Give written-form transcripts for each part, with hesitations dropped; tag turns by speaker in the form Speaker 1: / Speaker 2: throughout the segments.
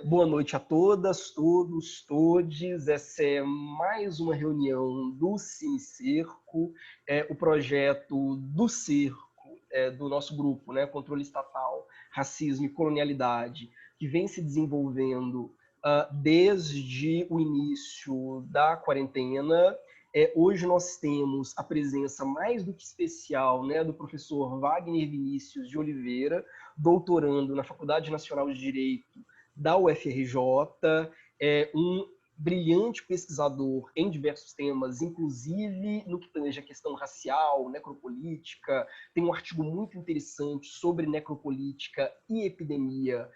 Speaker 1: Boa noite a todas, todos, todes. Essa é mais uma reunião do Cine Cerco, o projeto do Cerco, do nosso grupo, né, Controle Estatal, Racismo e Colonialidade, que vem se desenvolvendo desde o início da quarentena. Hoje nós temos a presença mais do que especial, né, do professor Wagner Vinícius de Oliveira, doutorando na Faculdade Nacional de Direito da UFRJ, um brilhante pesquisador em diversos temas, inclusive no que tange a questão racial, necropolítica. Tem um artigo muito interessante sobre necropolítica e epidemia,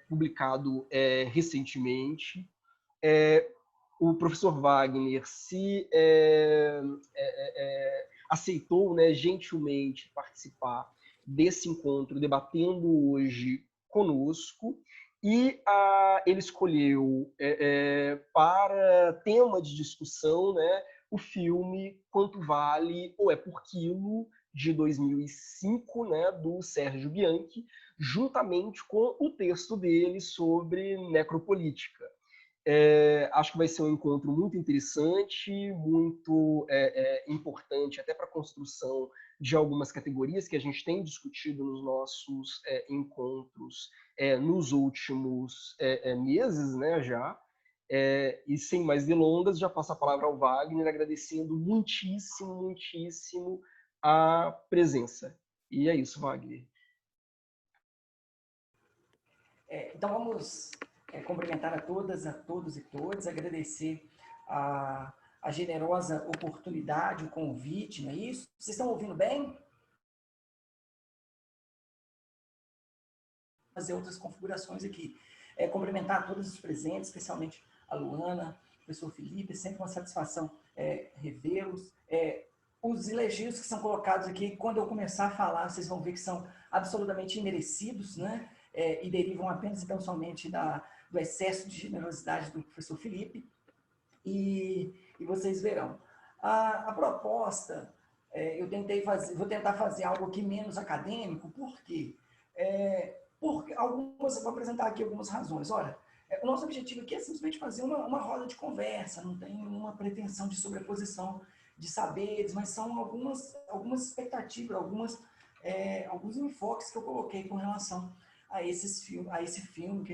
Speaker 1: publicado recentemente. O professor Wagner aceitou, né, gentilmente participar desse encontro, debatendo hoje conosco, e ele escolheu para tema de discussão, né, o filme Quanto Vale ou É por Quilo, de 2005, né, do Sérgio Bianchi, juntamente com o texto dele sobre necropolítica. Acho que vai ser um encontro muito interessante, muito importante até para a construção de algumas categorias que a gente tem discutido nos nossos encontros nos últimos meses, né, já. E sem mais delongas, já passo a palavra ao Wagner, agradecendo muitíssimo, muitíssimo a presença. E é isso, Wagner.
Speaker 2: Então vamos cumprimentar a todas, a todos e todas, agradecer a generosa oportunidade, o convite, não é isso? Vocês estão ouvindo bem? Fazer outras configurações aqui. Cumprimentar a todos os presentes, especialmente a Luana, o professor Felipe, é sempre uma satisfação revê-los. Os elogios que são colocados aqui, quando eu começar a falar, vocês vão ver que são absolutamente imerecidos, né? E derivam apenas e tão somente do excesso de generosidade do professor Felipe, e vocês verão. A proposta, vou tentar fazer algo aqui menos acadêmico, por quê? Porque eu vou apresentar aqui algumas razões. Olha, o nosso objetivo aqui é simplesmente fazer uma roda de conversa, não tem nenhuma pretensão de sobreposição de saberes, mas são algumas expectativas, alguns enfoques que eu coloquei com relação a esse filme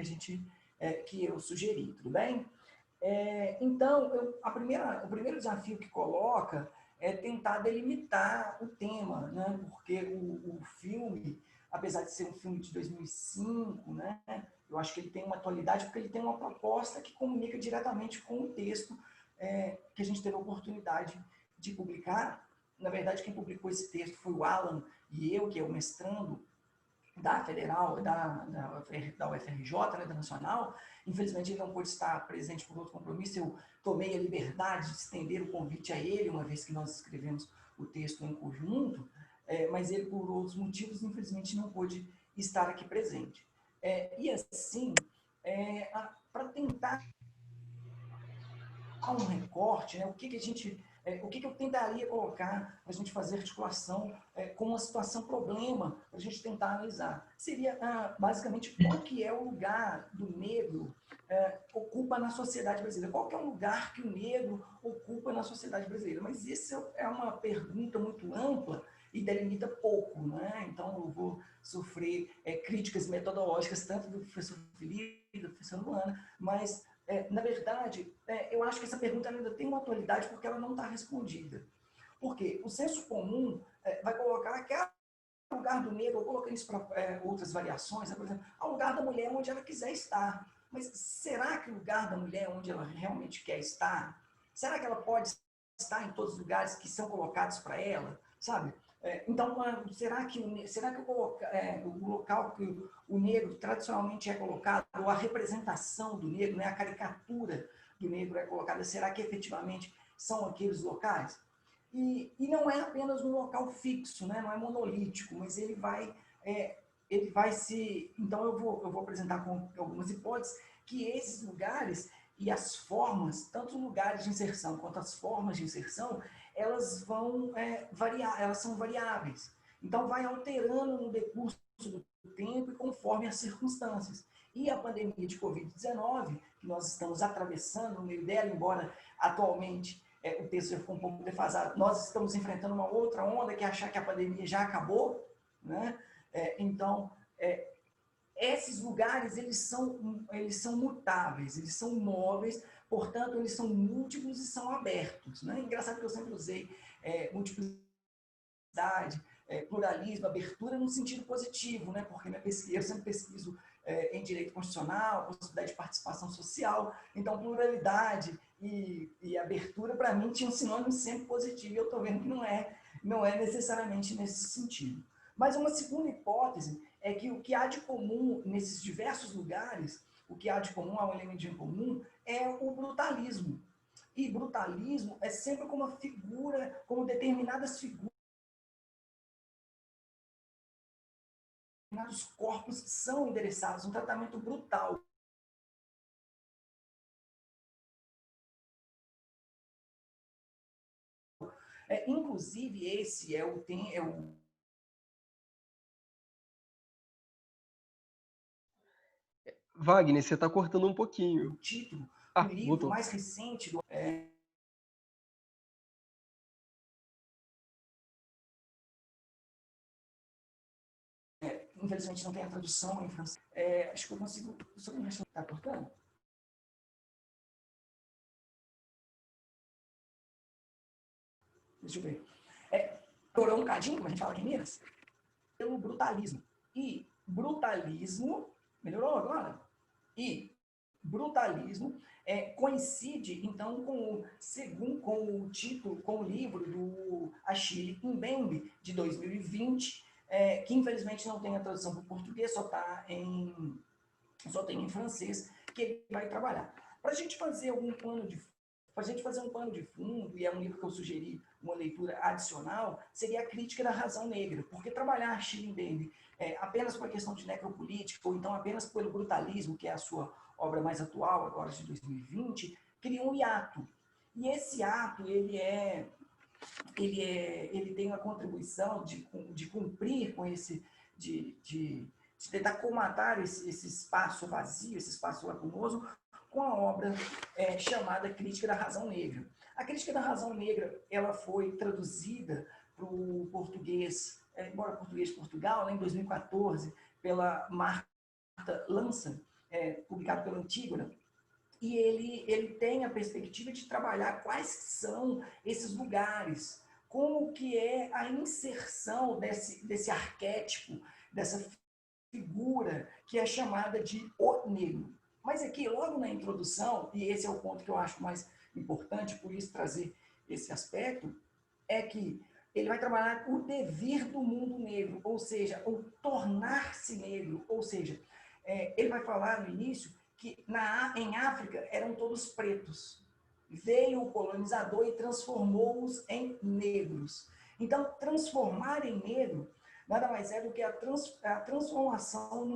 Speaker 2: que eu sugeri, tudo bem? Então, o primeiro desafio que coloca é tentar delimitar o tema, né? Porque o filme, apesar de ser um filme de 2005, né? Eu acho que ele tem uma atualidade porque ele tem uma proposta que comunica diretamente com o texto que a gente teve a oportunidade de publicar. Na verdade, quem publicou esse texto foi o Alan e eu, que é o mestrando da Federal, da UFRJ, né, da Nacional. Infelizmente, ele não pôde estar presente por outro compromisso. Eu tomei a liberdade de estender o convite a ele, uma vez que nós escrevemos o texto em conjunto, mas ele, por outros motivos, infelizmente, não pôde estar aqui presente. E assim, para tentar um recorte, né, o que eu tentaria colocar para a gente fazer articulação com uma situação problema, para a gente tentar analisar. Seria, basicamente, qual que é o lugar do negro ocupa na sociedade brasileira? Qual que é o lugar que o negro ocupa na sociedade brasileira? Mas isso é uma pergunta muito ampla e delimita pouco, né? Então, eu vou sofrer críticas metodológicas, tanto do professor Felipe, do professor Luana, mas na verdade, eu acho que essa pergunta ainda tem uma atualidade porque ela não está respondida. Porque o senso comum vai colocar que o lugar do negro, eu coloquei isso para outras variações, né? Por exemplo, ao lugar da mulher onde ela quiser estar. Mas será que o lugar da mulher onde ela realmente quer estar? Será que ela pode estar em todos os lugares que são colocados para ela? Sabe? Então, será que o local que o negro tradicionalmente é colocado, ou a representação do negro, né, a caricatura do negro é colocada, será que efetivamente são aqueles locais? E não é apenas um local fixo, né, não é monolítico, mas ele vai se... Então, eu vou apresentar com algumas hipóteses que esses lugares e as formas, tanto os lugares de inserção quanto as formas de inserção, elas vão variar, elas são variáveis. Então, vai alterando no decurso do tempo e conforme as circunstâncias. E a pandemia de Covid-19, que nós estamos atravessando no meio dela, embora atualmente o texto já ficou um pouco defasado, nós estamos enfrentando uma outra onda, que é achar que a pandemia já acabou, né? Então, esses lugares, eles são mutáveis, eles são móveis, portanto, eles são múltiplos e são abertos, né? Engraçado que eu sempre usei multiplicidade, pluralismo, abertura no sentido positivo, né? Porque eu sempre pesquiso em direito constitucional, possibilidade de participação social, então pluralidade e abertura, para mim, tinha um sinônimo sempre positivo, e eu estou vendo que não é necessariamente nesse sentido. Mas uma segunda hipótese é que o que há de comum nesses diversos lugares, o que há de comum, há um elemento em comum, é o brutalismo. E brutalismo é sempre como uma figura, como determinadas figuras, determinados corpos são endereçados, um tratamento brutal. Inclusive, esse é o
Speaker 1: Wagner, você está cortando um pouquinho.
Speaker 2: título do livro
Speaker 1: Voltou.
Speaker 2: mais recente do infelizmente não tem a tradução em francês. Acho que eu consigo. Está cortando? Deixa eu ver. Melhorou um bocadinho, como a gente fala aqui em Minas, pelo brutalismo. E brutalismo. Melhorou agora? E brutalismo coincide, então, com o título, com o livro do Achille Mbembe, de 2020, que infelizmente não tem a tradução para o português, só tem em francês, que ele vai trabalhar. Para a gente fazer um pano de fundo, e é um livro que eu sugeri uma leitura adicional, seria a Crítica da Razão Negra, porque trabalhar Achille Mbembe apenas por uma questão de necropolítica, ou então apenas pelo brutalismo, que é a sua obra mais atual, agora de 2020, cria um hiato. E esse hiato, ele tem a contribuição de cumprir com de tentar comatar esse espaço vazio, esse espaço lacunoso, com a obra chamada Crítica da Razão Negra. A Crítica da Razão Negra, ela foi traduzida para o português, embora português de Portugal, né, em 2014, pela Marta Lança, publicado pela Antígona, e ele tem a perspectiva de trabalhar quais são esses lugares, como que é a inserção desse arquétipo, dessa figura que é chamada de o negro. Mas aqui, logo na introdução, e esse é o ponto que eu acho mais importante, por isso trazer esse aspecto, é que ele vai trabalhar o devir do mundo negro, ou seja, o tornar-se negro, ou seja, ele vai falar no início que em África eram todos pretos. Veio o colonizador e transformou-os em negros. Então, transformar em negro nada mais é do que a transformação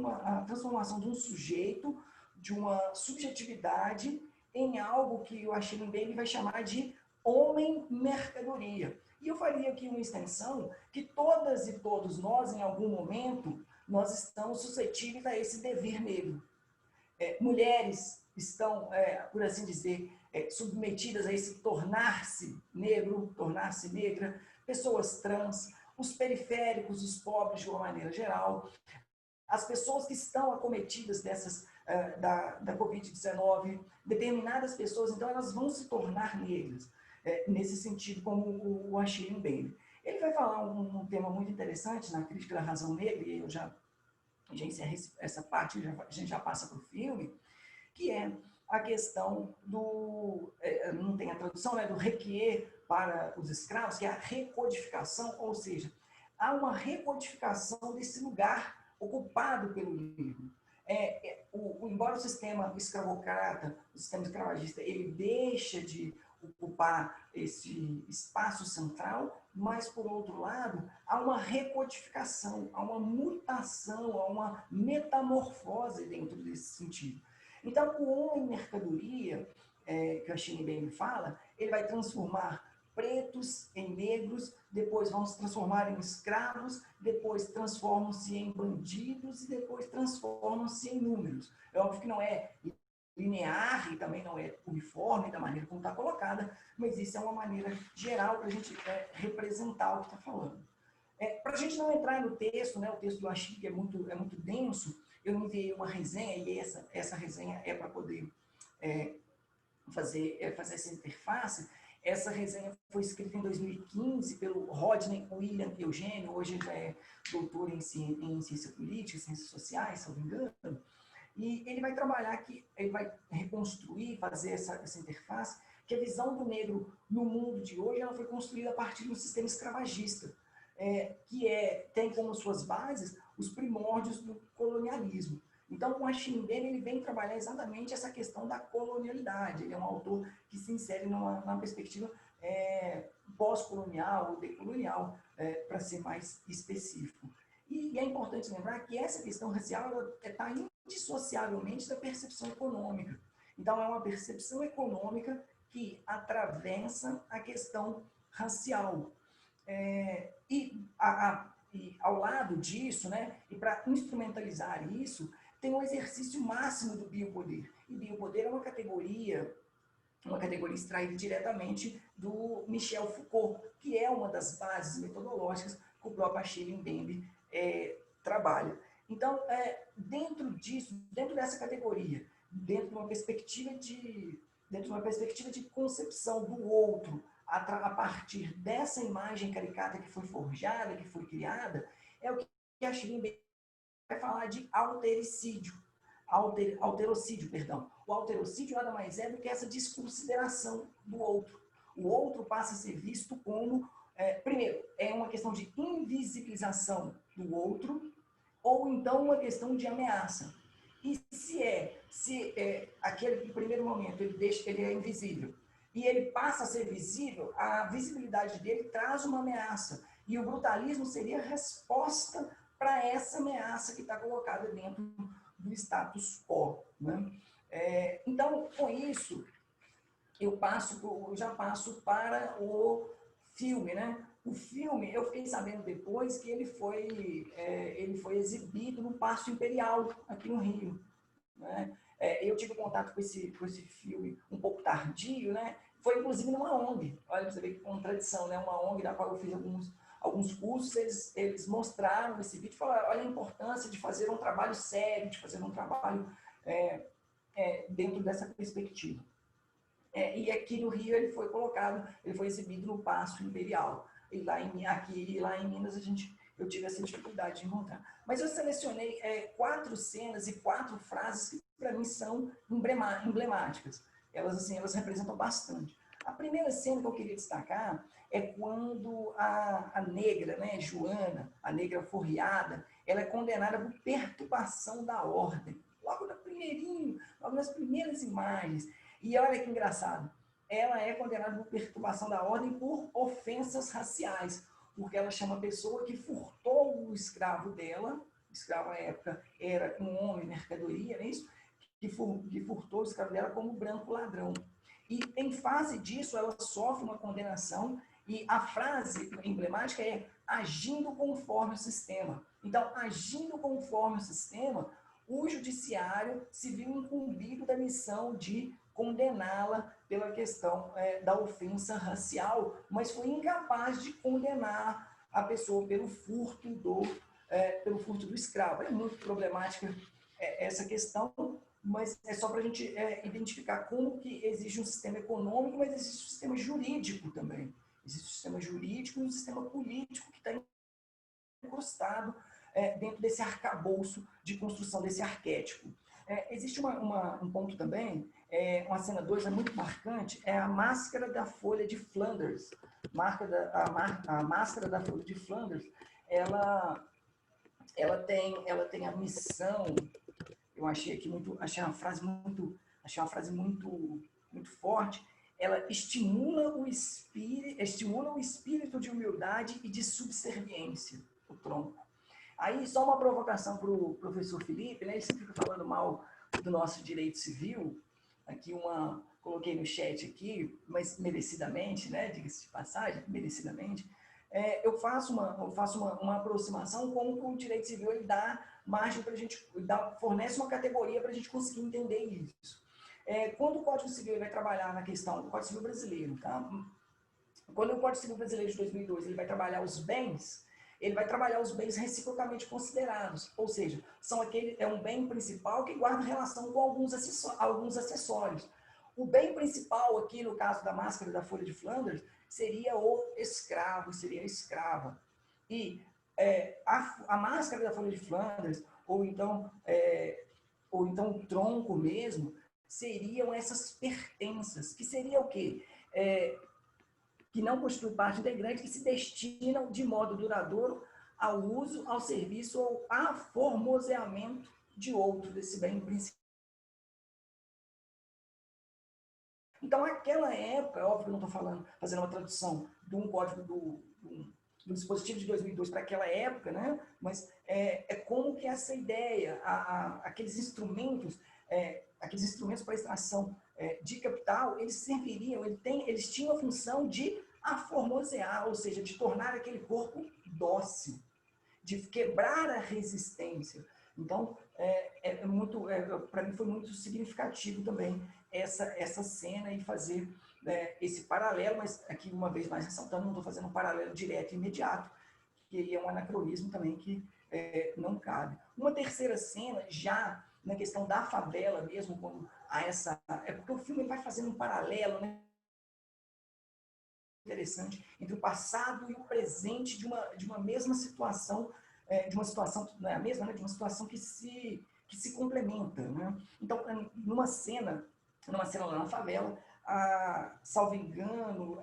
Speaker 2: de um sujeito, de uma subjetividade, em algo que o Achille Mbembe vai chamar de homem-mercadoria. E eu faria aqui uma extensão que todas e todos nós, em algum momento, nós estamos suscetíveis a esse dever negro. Mulheres estão, por assim dizer, submetidas a esse tornar-se negro, tornar-se negra, pessoas trans, os periféricos, os pobres de uma maneira geral, as pessoas que estão acometidas da Covid-19, determinadas pessoas, então elas vão se tornar negras, nesse sentido, como o Achille Mbembe. Ele vai falar um tema muito interessante na Crítica da Razão Negra, e eu já encerro essa parte, a gente já passa para o filme, que é a questão não tem a tradução, né, do requier para os escravos, que é a recodificação, ou seja, há uma recodificação desse lugar ocupado pelo negro. Embora o sistema escravocrata, o sistema escravagista, ele deixa de ocupar esse espaço central, mas, por outro lado, há uma recodificação, há uma mutação, há uma metamorfose dentro desse sentido. Então, o homem mercadoria, que o Achille Mbembe fala, ele vai transformar pretos em negros, depois vão se transformar em escravos, depois transformam-se em bandidos e depois transformam-se em números. É óbvio que não é linear e também não é uniforme da maneira como está colocada, mas isso é uma maneira geral para a gente representar o que está falando. Para a gente não entrar no texto, né, o texto do Achille é muito denso, eu enviei uma resenha e essa resenha é para poder fazer essa interface. Essa resenha foi escrita em 2015 pelo Rodney William Eugênio, hoje ele já é doutor em ciência política, ciências sociais, se não me engano, e ele vai trabalhar que ele vai reconstruir, fazer essa interface, que a visão do negro no mundo de hoje ela foi construída a partir de um sistema escravagista, tem como suas bases os primórdios do colonialismo. Então, o Achille ele vem trabalhar exatamente essa questão da colonialidade. Ele é um autor que se insere numa perspectiva pós-colonial ou decolonial, para ser mais específico. E é importante lembrar que essa questão racial está indissociavelmente da percepção econômica. Então, é uma percepção econômica que atravessa a questão racial. E ao lado disso, né, e para instrumentalizar isso, tem um exercício máximo do biopoder. E biopoder é uma categoria extraída diretamente do Michel Foucault, que é uma das bases metodológicas que o próprio Achille Mbembe trabalha. Então, dentro disso, dentro dessa categoria, dentro de uma perspectiva de concepção do outro, a partir dessa imagem caricata que foi forjada, que foi criada, é o que Achille Mbembe vai falar de alterocídio. O alterocídio nada mais é do que essa desconsideração do outro. O outro passa a ser visto como, primeiro, é uma questão de invisibilização do outro, ou então uma questão de ameaça. E se aquele, no primeiro momento, ele é invisível, e ele passa a ser visível, a visibilidade dele traz uma ameaça. E o brutalismo seria a resposta para essa ameaça que está colocada dentro do status quo. Né? Então, com isso, eu já passo para o filme. Né? O filme, eu fiquei sabendo depois que ele foi exibido no Paço Imperial, aqui no Rio. Né? Eu tive contato com esse filme um pouco tardio, né? Foi inclusive numa ONG. Olha, pra você ver que contradição, né? Uma ONG da qual eu fiz alguns cursos, eles mostraram esse vídeo e falaram, olha a importância de fazer um trabalho sério, de fazer um trabalho dentro dessa perspectiva. E aqui no Rio ele foi exibido no Paço Imperial. E lá em Minas eu tive essa dificuldade de encontrar. Mas eu selecionei 4 cenas e 4 frases que para mim são emblemáticas. Elas representam bastante. A primeira cena que eu queria destacar é quando a negra, né, Joana, a negra forreada, ela é condenada por perturbação da ordem. Logo nas primeiras imagens. E olha que engraçado, ela é condenada por perturbação da ordem por ofensas raciais, porque ela chama a pessoa que furtou o escravo dela, o escravo na época era um homem, mercadoria, não é isso? Que furtou o escravo dela como branco ladrão. E em face disso, ela sofre uma condenação e a frase emblemática é agindo conforme o sistema. Então, agindo conforme o sistema, o judiciário se viu incumbido da missão de condená-la pela questão da ofensa racial, mas foi incapaz de condenar a pessoa pelo furto do escravo. É muito problemática essa questão, mas é só para a gente identificar como que existe um sistema econômico, mas existe um sistema jurídico também. Existe um sistema jurídico e um sistema político que está incrustado dentro desse arcabouço de construção desse arquétipo. Existe um ponto também, uma cena 2 muito marcante, é a Máscara da Folha de Flanders. A Máscara da Folha de Flanders, ela tem a missão, eu achei uma frase muito forte, ela estimula o espírito de humildade e de subserviência, o tronco. Aí, só uma provocação para o professor Felipe, né? Ele sempre fica falando mal do nosso direito civil. aqui coloquei no chat aqui, mas merecidamente, né, diga-se de passagem, merecidamente, eu faço uma aproximação como que o direito civil ele dá margem para a gente, fornece uma categoria para a gente conseguir entender isso. Quando o Código Civil vai trabalhar na questão do Código Civil brasileiro, tá? Quando o Código Civil brasileiro de 2002 ele vai trabalhar os bens, ele vai trabalhar os bens reciprocamente considerados, ou seja, é um bem principal que guarda relação com alguns acessórios. O bem principal aqui, no caso da máscara da Folha de Flanders, seria o escravo, seria a escrava. E a máscara da Folha de Flanders, ou então o tronco mesmo, seriam essas pertenças, que seria o quê? Que não constituem parte integrante, que se destinam de modo duradouro ao uso, ao serviço ou aformoseamento de outro desse bem principal. Então, naquela época, óbvio que eu não estou fazendo uma tradução de um código do dispositivo de 2002 para aquela época, né? Mas como que essa ideia, aqueles instrumentos para extração de capital, eles serviriam, eles tinham a função de aformosear, ou seja, de tornar aquele corpo dócil, de quebrar a resistência. Então, para mim foi muito significativo também essa cena e fazer esse paralelo, mas aqui uma vez mais ressaltando, não estou fazendo um paralelo direto e imediato, que é um anacronismo também que não cabe. Uma terceira cena, já na questão da favela mesmo, quando porque o filme vai fazendo um paralelo, né, interessante, entre o passado e o presente de uma mesma situação, de uma situação, não é a mesma, né, de uma situação que se complementa, né? Então, numa cena lá na favela, salvo engano,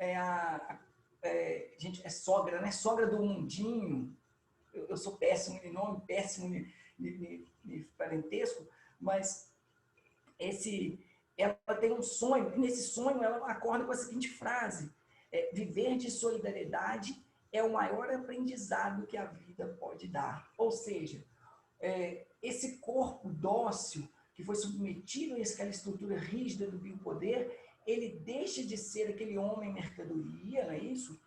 Speaker 2: gente, é sogra, né? Sogra do Mundinho. Eu sou péssimo em nome, péssimo em parentesco, mas ela tem um sonho, e nesse sonho ela acorda com a seguinte frase: viver de solidariedade é o maior aprendizado que a vida pode dar. Ou seja, esse corpo dócil que foi submetido a aquela estrutura rígida do biopoder, ele deixa de ser aquele homem mercadoria, não é isso?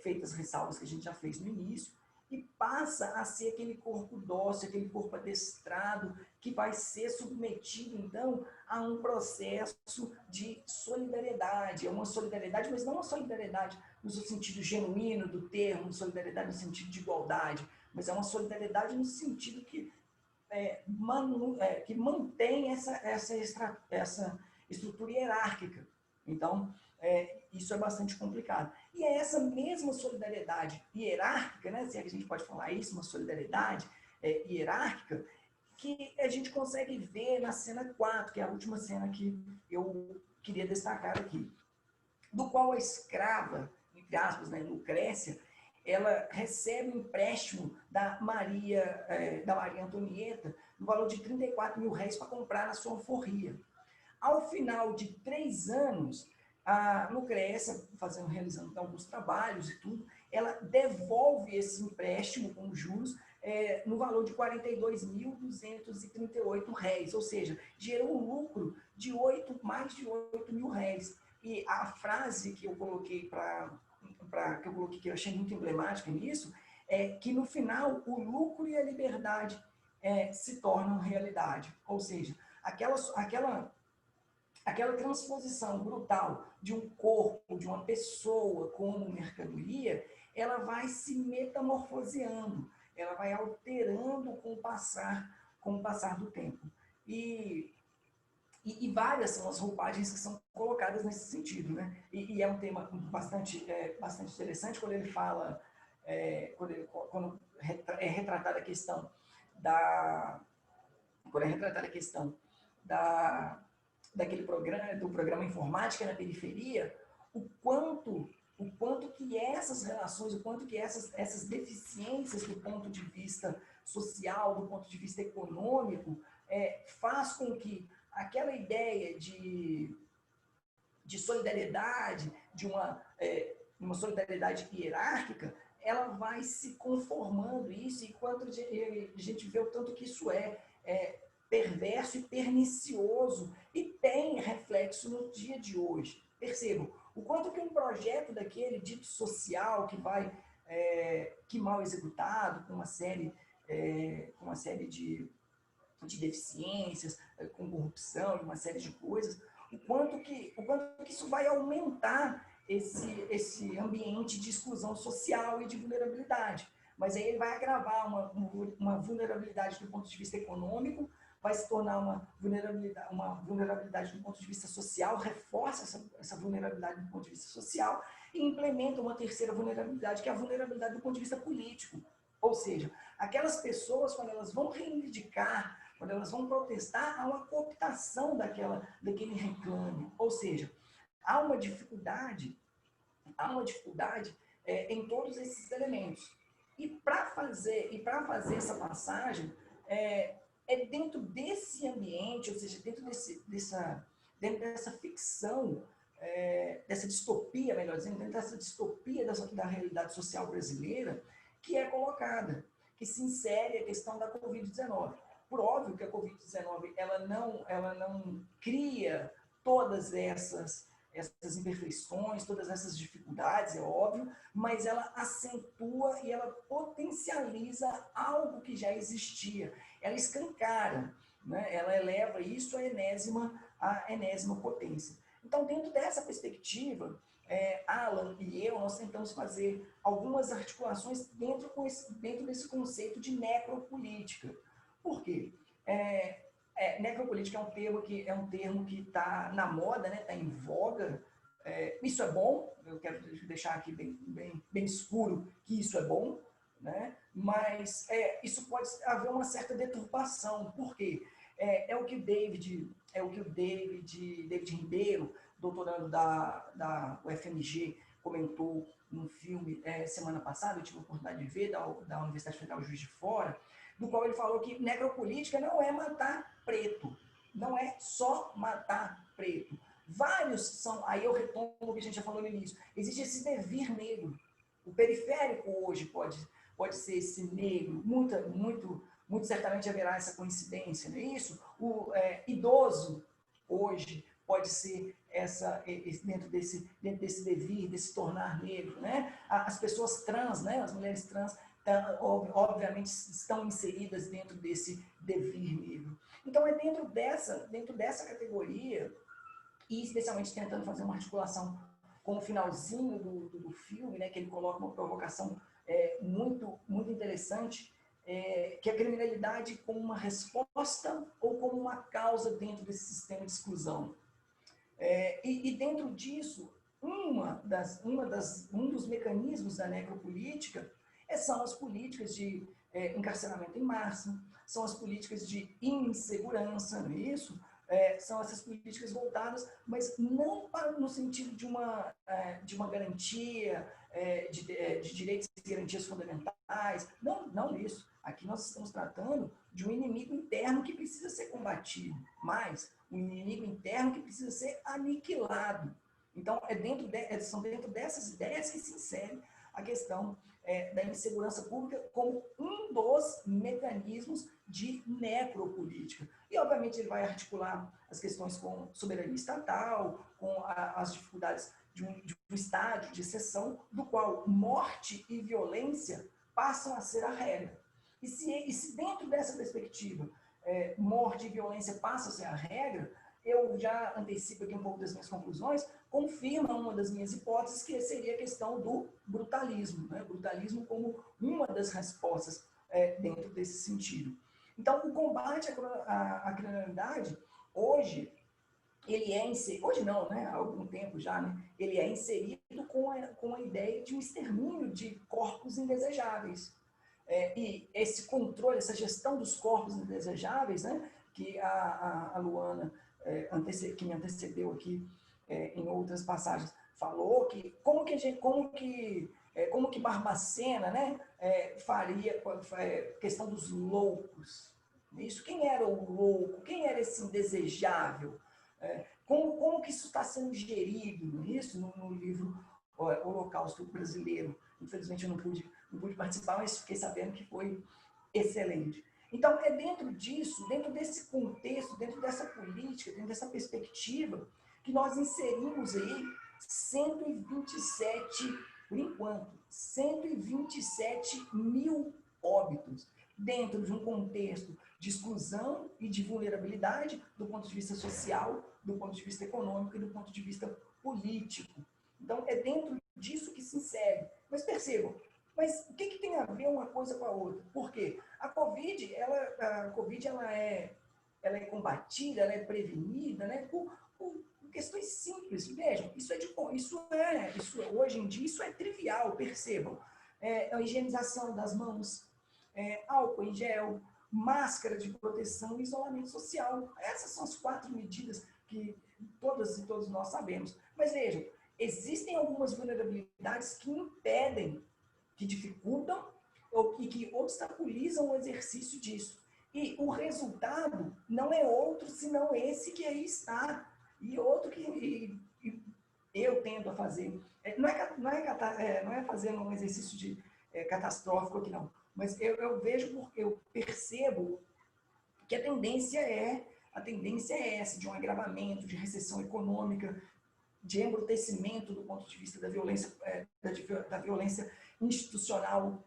Speaker 2: Feitas ressalvas que a gente já fez no início, e passa a ser aquele corpo dócil, aquele corpo adestrado, que vai ser submetido, então, a um processo de solidariedade. É uma solidariedade, mas não uma solidariedade no sentido genuíno do termo, solidariedade no sentido de igualdade, mas é uma solidariedade no sentido que mantém essa estrutura hierárquica. Então, isso é bastante complicado. E é essa mesma solidariedade hierárquica, né, se a gente pode falar isso, uma solidariedade hierárquica, que a gente consegue ver na cena 4, que é a última cena que eu queria destacar aqui, do qual a escrava, entre aspas, né, Lucrécia, ela recebe um empréstimo da Maria Antonieta no valor de 34 mil réis para comprar a sua alforria. Ao final de 3 anos, a Lucrécia, realizando alguns trabalhos e tudo, ela devolve esse empréstimo com juros no valor de 42.238 réis, ou seja, gerou um lucro de mais de 8 mil réis. E a frase que eu coloquei que eu achei muito emblemática nisso, é que no final o lucro e a liberdade se tornam realidade. Ou seja, aquela transposição brutal de um corpo, de uma pessoa como mercadoria, ela vai se metamorfoseando, ela vai alterando com o passar do tempo. E várias são as roupagens que são colocadas nesse sentido, né? E é um tema bastante interessante quando ele fala, quando é retratada a questão do programa Informática na Periferia, o quanto que essas relações, o quanto que essas deficiências do ponto de vista social, do ponto de vista econômico, faz com que aquela ideia de solidariedade, de uma solidariedade hierárquica, ela vai se conformando isso, e quando a gente vê o tanto que isso é perverso e pernicioso, e tem reflexo no dia de hoje. Percebam, o quanto que um projeto daquele dito social que mal executado, com uma série de deficiências, com corrupção, uma série de coisas, o quanto que isso vai aumentar esse ambiente de exclusão social e de vulnerabilidade. Mas aí ele vai agravar uma vulnerabilidade do ponto de vista econômico, vai se tornar uma vulnerabilidade do ponto de vista social, reforça essa vulnerabilidade do ponto de vista social e implementa uma terceira vulnerabilidade, que é a vulnerabilidade do ponto de vista político. Ou seja, aquelas pessoas, quando elas vão reivindicar, quando elas vão protestar, há uma cooptação daquele reclame. Ou seja, há uma dificuldade em todos esses elementos. E para fazer essa passagem, é dentro desse ambiente, ou seja, dentro dessa ficção, dessa distopia, melhor dizendo, dentro dessa distopia da realidade social brasileira, que é colocada, que se insere a questão da Covid-19. Por óbvio que a Covid-19 ela não cria todas essas imperfeições, todas essas dificuldades, é óbvio, mas ela acentua e ela potencializa algo que já existia. Ela escancara, né? Ela eleva isso à enésima potência. Então, dentro dessa perspectiva, Alan e eu, nós tentamos fazer algumas articulações dentro desse conceito de necropolítica. Por quê? Necropolítica é um termo que está na moda, né? Está em voga. Isso é bom, eu quero deixar aqui bem escuro que isso é bom, né? Mas isso pode haver uma certa deturpação. Por quê? É o que o David Ribeiro, doutorando da UFMG, comentou num filme semana passada, eu tive a oportunidade de ver, da Universidade Federal Juiz de Fora, do qual ele falou que necropolítica não é matar preto, não é só matar preto. Vários são, aí eu retomo o que a gente já falou no início, existe esse devir negro. O periférico hoje pode ser esse negro, muito certamente haverá essa coincidência, não é isso? O idoso hoje pode ser dentro desse devir, desse tornar negro, né? As pessoas trans, né? As mulheres trans, obviamente estão inseridas dentro desse devir negro. Então, é dentro dessa categoria, e especialmente tentando fazer uma articulação com o finalzinho do filme, né, que ele coloca uma provocação muito, muito interessante, que é a criminalidade como uma resposta ou como uma causa dentro desse sistema de exclusão. E dentro disso, um dos mecanismos da necropolítica são as políticas de encarceramento em massa, são as políticas de insegurança, não é isso? São essas políticas voltadas, mas não no sentido de uma garantia de direitos e garantias fundamentais, não isso. Aqui nós estamos tratando de um inimigo interno que precisa ser combatido, mas um inimigo interno que precisa ser aniquilado. Então, são dentro dessas ideias que se insere a questão da insegurança pública como um dos mecanismos de necropolítica. E, obviamente, ele vai articular as questões com soberania estatal, com as dificuldades de um estádio de exceção, do qual morte e violência passam a ser a regra. E se dentro dessa perspectiva morte e violência passam a ser a regra, eu já antecipo aqui um pouco das minhas conclusões, confirma uma das minhas hipóteses, que seria a questão do brutalismo, né? O brutalismo como uma das respostas dentro desse sentido. Então, o combate à criminalidade, hoje, ele hoje não, né? Há algum tempo já, né? Ele é inserido com a ideia de um extermínio de corpos indesejáveis. E esse controle, essa gestão dos corpos indesejáveis, né? Que a Luana, que me antecedeu aqui em outras passagens, falou que como que Barbacena, né, faria questão dos loucos. Isso, quem era o louco? Quem era esse indesejável? Como que isso está sendo gerido isso no livro Holocausto Brasileiro? Infelizmente eu não pude participar, mas fiquei sabendo que foi excelente. Então, dentro disso, dentro desse contexto, dentro dessa política, dentro dessa perspectiva, que nós inserimos aí 127, por enquanto, 127 mil óbitos dentro de um contexto de exclusão e de vulnerabilidade do ponto de vista social, do ponto de vista econômico e do ponto de vista político. Então, é dentro disso que se insere. Mas percebam, mas o que tem a ver uma coisa com a outra? Por quê? A Covid, ela é combatida, ela é prevenida, né, por questões simples. Vejam, hoje em dia, isso é trivial, percebam. A higienização das mãos, álcool em gel, máscara de proteção e isolamento social. Essas são as 4 medidas que todas e todos nós sabemos. Mas vejam, existem algumas vulnerabilidades que impedem, que dificultam e que obstaculizam o exercício disso. E o resultado não é outro senão esse que aí está. E outro que eu tendo a fazer. Não é fazer um exercício catastrófico aqui, não. Mas eu vejo, porque eu percebo que a tendência é essa, de um agravamento, de recessão econômica, de embrutecimento do ponto de vista da violência, da violência institucional,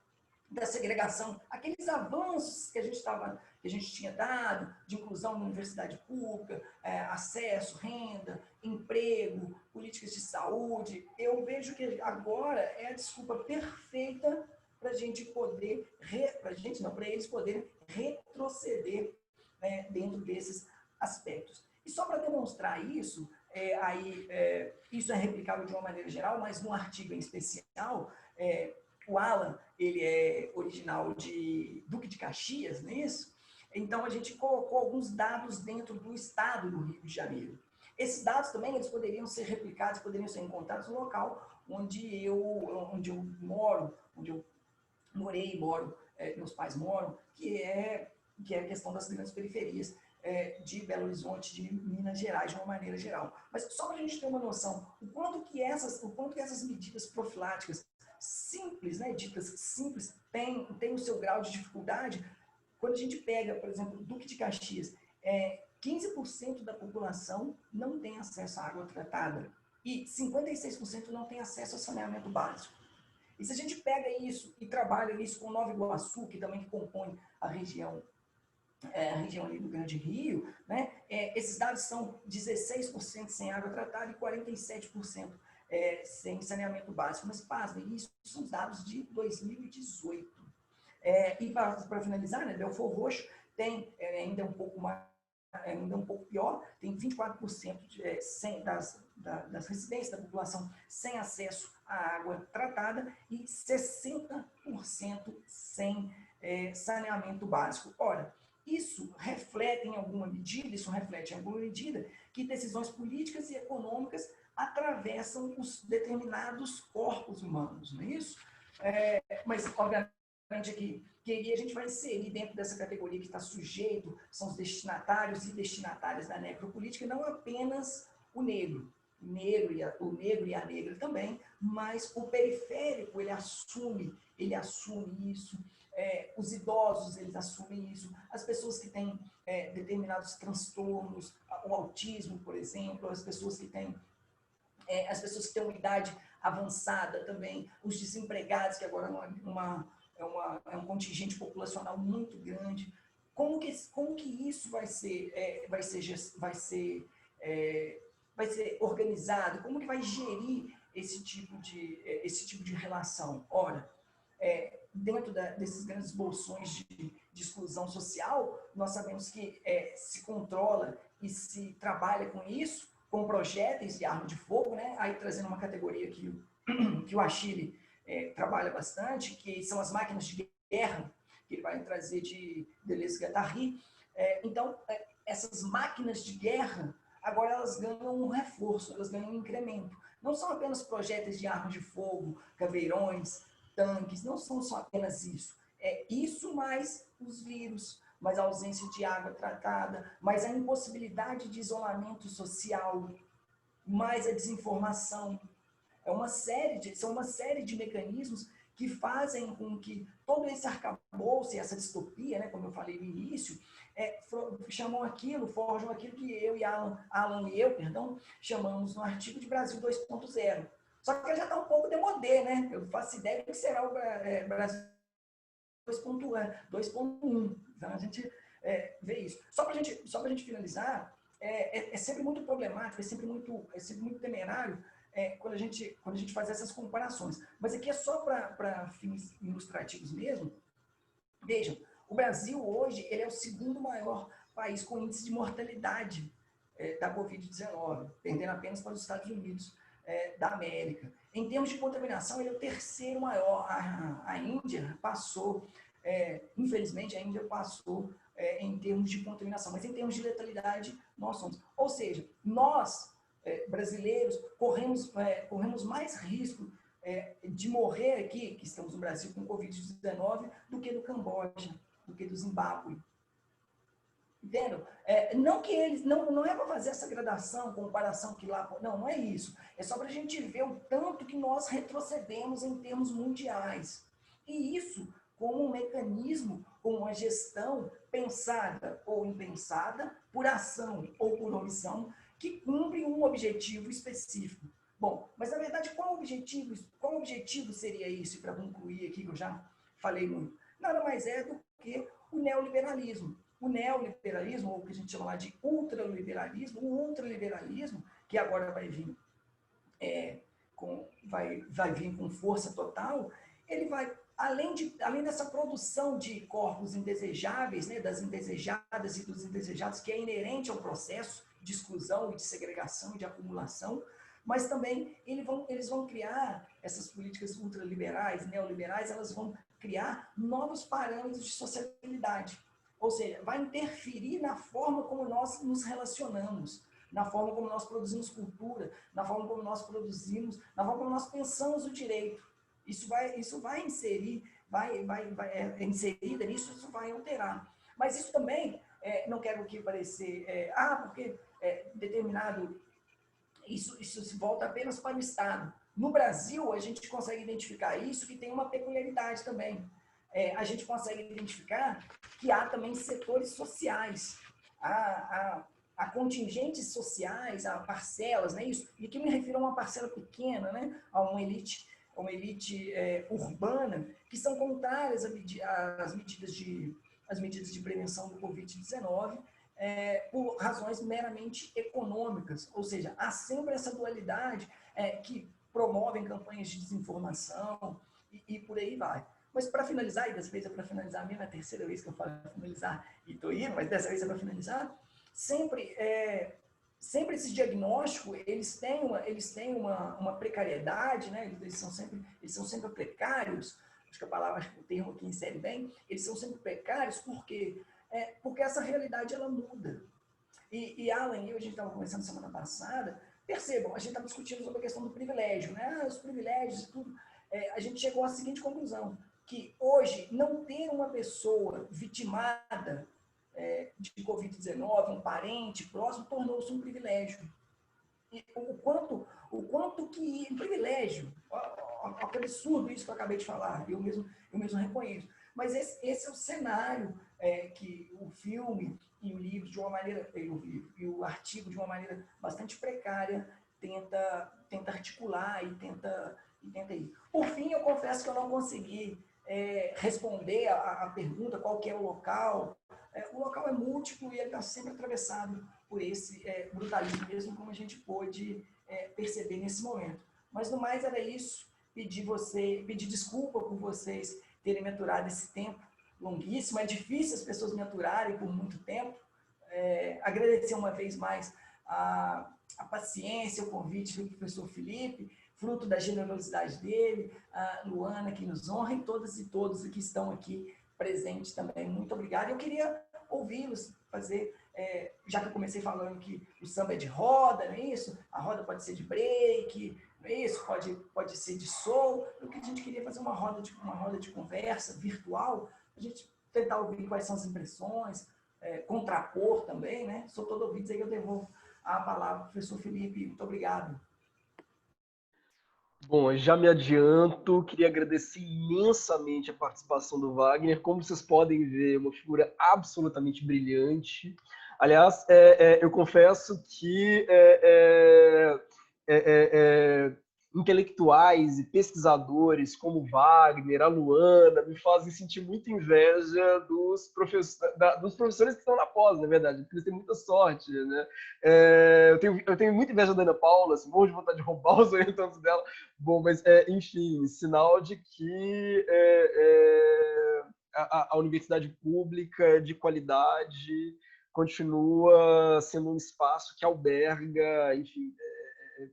Speaker 2: da segregação, aqueles avanços que a gente tinha dado, de inclusão na universidade pública, acesso, renda, emprego, políticas de saúde. Eu vejo que agora é a desculpa perfeita para a gente poder, para eles poderem retroceder, né, dentro desses aspectos. E só para demonstrar isso, isso é replicável de uma maneira geral, mas no artigo em especial, o Alan, ele é original de Duque de Caxias, não é isso? Então, a gente colocou alguns dados dentro do estado do Rio de Janeiro. Esses dados também, eles poderiam ser replicados, poderiam ser encontrados no local onde eu moro, onde eu morei e moro, meus pais moram, que é a questão das grandes periferias de Belo Horizonte, de Minas Gerais, de uma maneira geral. Mas só para a gente ter uma noção, o quanto que essas medidas profiláticas simples, né, ditas simples, tem o seu grau de dificuldade. Quando a gente pega, por exemplo, Duque de Caxias, 15% da população não tem acesso à água tratada e 56% não tem acesso ao saneamento básico. E se a gente pega isso e trabalha isso com Nova Iguaçu, que também compõe a região ali do Grande Rio, né, esses dados são 16% sem água tratada e 47% sem saneamento básico. Mas, pasmem, isso são os dados de 2018. E para finalizar, né, Belford Roxo tem ainda um pouco pior, tem 24% das residências da população sem acesso à água tratada e 60% sem saneamento básico. Ora, isso reflete em alguma medida que decisões políticas e econômicas atravessam os determinados corpos humanos, não é isso? Mas, obviamente, aqui, que a gente vai inserir dentro dessa categoria que está sujeito, são os destinatários e destinatárias da necropolítica, e não apenas o negro. O negro e a negra também, mas o periférico, ele assume isso, os idosos, eles assumem isso, as pessoas que têm determinados transtornos, o autismo, por exemplo, as pessoas que têm uma idade avançada também, os desempregados, que agora é um contingente populacional muito grande. Como que isso vai ser organizado? Como que vai gerir esse tipo de relação? Ora, dentro desses grandes bolsões de exclusão social, nós sabemos que se controla e se trabalha com isso, com projéteis de arma de fogo, né? Aí trazendo uma categoria que o Achille trabalha bastante, que são as máquinas de guerra, que ele vai trazer de Deleuze-Guattari. Então, essas máquinas de guerra, agora elas ganham um reforço, elas ganham um incremento. Não são apenas projéteis de arma de fogo, caveirões, tanques, não são só apenas isso. É isso mais os vírus, mais a ausência de água tratada, mais a impossibilidade de isolamento social, mais a desinformação. São uma série de mecanismos que fazem com que todo esse arcabouço e essa distopia, né, como eu falei no início, chamam aquilo, forjam aquilo que eu e Alan e eu, perdão, chamamos no artigo de Brasil 2.0. Só que já está um pouco demodê, né? Eu faço ideia do que será o Brasil 2.1. Então, a gente vê isso. Só para a gente finalizar, é sempre muito problemático, é sempre muito temerário quando a gente faz essas comparações. Mas aqui é só para fins ilustrativos mesmo. Vejam, o Brasil hoje ele é o segundo maior país com índice de mortalidade da Covid-19, perdendo apenas para os Estados Unidos da América. Em termos de contaminação, ele é o terceiro maior. A Índia passou, infelizmente, a Índia passou em termos de contaminação, mas em termos de letalidade, nós somos. Ou seja, nós, brasileiros, corremos mais risco de morrer aqui, que estamos no Brasil com Covid-19, do que do Camboja, do que do Zimbábue. Entendeu? Não que eles, não é para fazer essa gradação, comparação que lá, não é isso. É só para a gente ver o tanto que nós retrocedemos em termos mundiais. E isso como um mecanismo, como uma gestão pensada ou impensada, por ação ou por omissão, que cumpre um objetivo específico. Bom, mas na verdade qual objetivo seria isso? Para concluir aqui, que eu já falei muito, nada mais é do que o neoliberalismo. O neoliberalismo, ou o que a gente chama lá de ultraliberalismo, o ultraliberalismo, que agora vai vir vai vir com força total, ele vai, além dessa produção de corpos indesejáveis, né, das indesejadas e dos indesejados, que é inerente ao processo de exclusão e de segregação e de acumulação, mas também eles vão criar, essas políticas ultraliberais, neoliberais, elas vão criar novos parâmetros de sociabilidade. Ou seja, vai interferir na forma como nós nos relacionamos, na forma como nós produzimos cultura, na forma como nós produzimos, na forma como nós pensamos o direito. Isso vai inserir, inserida nisso, isso vai alterar. Mas isso também, não quero aqui parecer, porque determinado, isso se volta apenas para o Estado. No Brasil, a gente consegue identificar isso, que tem uma peculiaridade também. A gente consegue identificar que há também setores sociais, há contingentes sociais, há parcelas, né? Isso, e aqui me refiro a uma parcela pequena, né? A uma elite urbana, que são contrárias às medidas de prevenção do Covid-19, por razões meramente econômicas. Ou seja, há sempre essa dualidade que promovem campanhas de desinformação e por aí vai. Mas para finalizar, e dessa vez é para finalizar, a minha é a terceira vez que eu falo para finalizar e estou indo, mas dessa vez é para finalizar, sempre esses diagnósticos, eles têm uma precariedade, né? Eles são sempre precários, acho que o termo aqui insere bem, eles são sempre precários porque essa realidade ela muda. E Alan e eu, a gente estava conversando semana passada, percebam, a gente estava discutindo sobre a questão do privilégio, né? Os privilégios e tudo. A gente chegou à seguinte conclusão, que hoje não ter uma pessoa vitimada de Covid-19, um parente próximo, tornou-se um privilégio. E o quanto que um privilégio, que absurdo isso que eu acabei de falar, eu mesmo reconheço. Mas esse é o cenário que o filme e o livro, de uma maneira, e o artigo, de uma maneira bastante precária, tenta articular e tenta ir. Por fim, eu confesso que eu não consegui responder a pergunta qual que é o local. O local é múltiplo e ele está sempre atravessado por esse brutalismo mesmo, como a gente pôde perceber nesse momento. Mas, no mais, era isso. Pedir desculpa por vocês terem me aturado esse tempo longuíssimo. É difícil as pessoas me aturarem por muito tempo. Agradecer uma vez mais a paciência, o convite do professor Felipe, fruto da generosidade dele, a Luana, que nos honra, e todas e todos que estão aqui presentes também. Muito obrigado. Eu queria ouvi-los fazer, já que eu comecei falando que o samba é de roda, não é isso? A roda pode ser de break, não é isso? Pode ser de soul. O que a gente queria fazer uma roda de conversa virtual, a gente tentar ouvir quais são as impressões, contrapor também, né? Sou todo ouvido, aí eu devolvo a palavra ao professor Felipe. Muito obrigado.
Speaker 1: Bom, já me adianto, queria agradecer imensamente a participação do Wagner. Como vocês podem ver, é uma figura absolutamente brilhante. Aliás, eu confesso que intelectuais e pesquisadores como Wagner, a Luana, me fazem sentir muita inveja dos professores que estão na pós, na verdade, porque eles têm muita sorte, né? Eu tenho muita inveja da Ana Paula, assim, morro de vontade de roubar os orientantes dela. Bom, mas, enfim, sinal de que a universidade pública de qualidade continua sendo um espaço que alberga, enfim,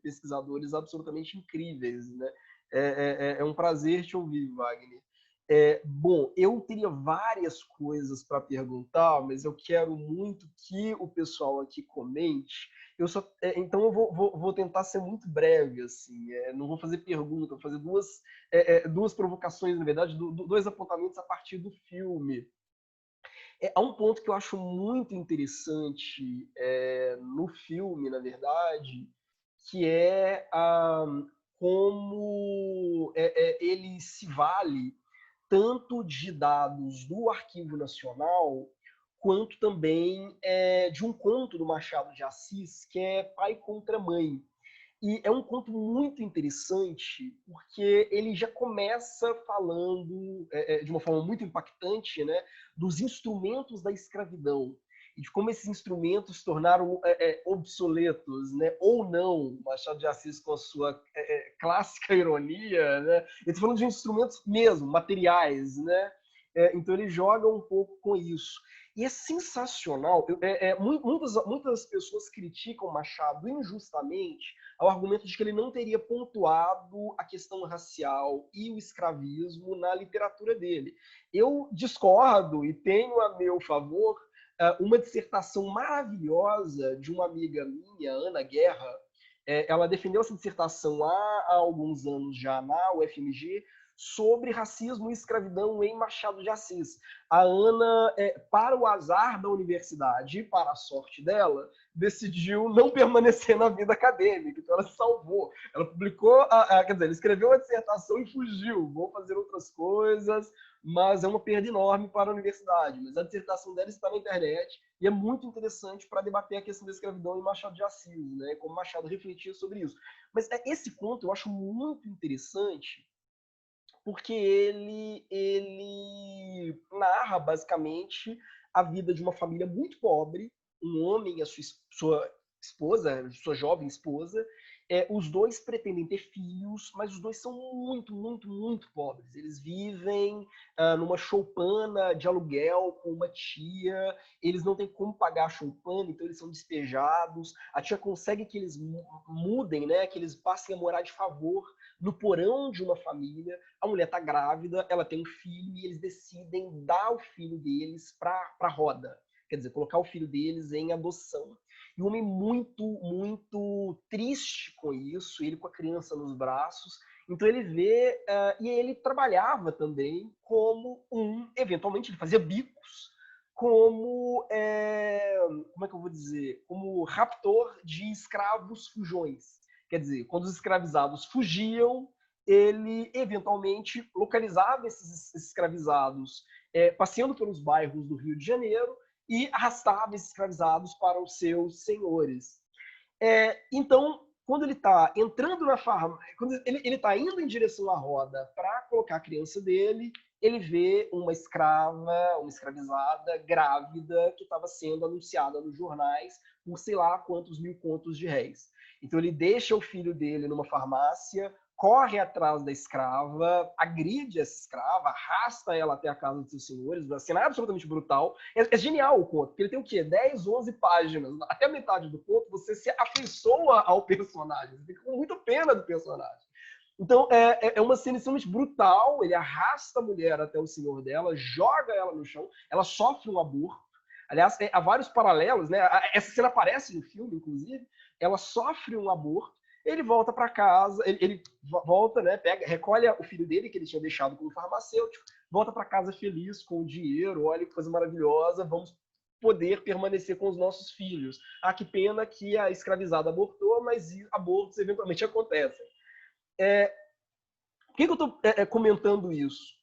Speaker 1: pesquisadores absolutamente incríveis, né? É um prazer te ouvir, Wagner. Bom, eu teria várias coisas para perguntar, mas eu quero muito que o pessoal aqui comente. Então eu vou tentar ser muito breve, assim. Não vou fazer pergunta, vou fazer duas provocações, na verdade, dois apontamentos a partir do filme. Há um ponto que eu acho muito interessante no filme, na verdade, que é como ele se vale tanto de dados do Arquivo Nacional, quanto também de um conto do Machado de Assis, que é Pai contra Mãe. E é um conto muito interessante, porque ele já começa falando, de uma forma muito impactante, né, dos instrumentos da escravidão e de como esses instrumentos se tornaram obsoletos, né, ou não. Machado de Assis, com a sua clássica ironia, né, ele está falando de instrumentos mesmo, materiais, né? Então ele joga um pouco com isso. E é sensacional. Muitas pessoas criticam Machado injustamente ao argumento de que ele não teria pontuado a questão racial e o escravismo na literatura dele. Eu discordo e tenho a meu favor uma dissertação maravilhosa de uma amiga minha, Ana Guerra. Ela defendeu essa dissertação há alguns anos já na UFMG, sobre racismo e escravidão em Machado de Assis. A Ana, para o azar da universidade e para a sorte dela, decidiu não permanecer na vida acadêmica, então ela se salvou. Ela publicou, quer dizer, ela escreveu a dissertação e fugiu, vou fazer outras coisas, mas é uma perda enorme para a universidade. Mas a dissertação dela está na internet e é muito interessante para debater a questão da escravidão em Machado de Assis, né? Como Machado refletia sobre isso. Mas esse ponto eu acho muito interessante, porque ele narra basicamente a vida de uma família muito pobre, um homem e a sua esposa, sua jovem esposa. Os dois pretendem ter filhos, mas os dois são muito, muito, muito pobres. Eles vivem numa choupana de aluguel com uma tia, eles não têm como pagar a choupana, então eles são despejados. A tia consegue que eles mudem, né, que eles passem a morar de favor no porão de uma família. A mulher está grávida, ela tem um filho e eles decidem dar o filho deles para a roda. Quer dizer, colocar o filho deles em adoção. E o homem muito, muito triste com isso, ele com a criança nos braços. Então ele vê, e ele trabalhava também eventualmente ele fazia bicos, como é que eu vou dizer, como raptor de escravos fujões. Quer dizer, quando os escravizados fugiam, ele eventualmente localizava esses escravizados passeando pelos bairros do Rio de Janeiro e arrastava esses escravizados para os seus senhores. Então, quando ele está entrando na farmácia, quando ele está indo em direção à roda para colocar a criança dele, ele vê uma escravizada, grávida, que estava sendo anunciada nos jornais por sei lá quantos mil contos de réis. Então ele deixa o filho dele numa farmácia, corre atrás da escrava, agride essa escrava, arrasta ela até a casa dos seus senhores, a cena é absolutamente brutal. É genial o conto, porque ele tem o quê? 10, 11 páginas. Até a metade do conto você se afeiçoa ao personagem, você fica com muita pena do personagem. Então é uma cena extremamente brutal, ele arrasta a mulher até o senhor dela, joga ela no chão, ela sofre um aborto. Aliás, há vários paralelos, né? Essa cena aparece no filme, inclusive. Ela sofre um aborto, ele volta para casa, ele volta, né? Recolhe o filho dele, que ele tinha deixado como farmacêutico, volta para casa feliz com o dinheiro, olha que coisa maravilhosa, vamos poder permanecer com os nossos filhos. Que pena que a escravizada abortou, mas abortos eventualmente acontecem. Por que eu estou comentando isso?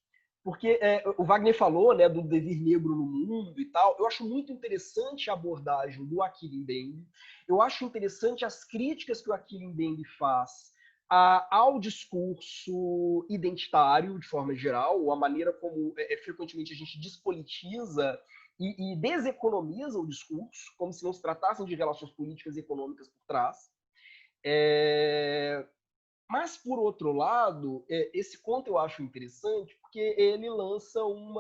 Speaker 1: Porque o Wagner falou, né, do devir negro no mundo e tal. Eu acho muito interessante a abordagem do Achille Mbembe. Eu acho interessante as críticas que o Achille Mbembe faz ao discurso identitário, de forma geral, ou a maneira como frequentemente a gente despolitiza e deseconomiza o discurso, como se não se tratassem de relações políticas e econômicas por trás. Mas, por outro lado, esse conto eu acho interessante porque ele lança um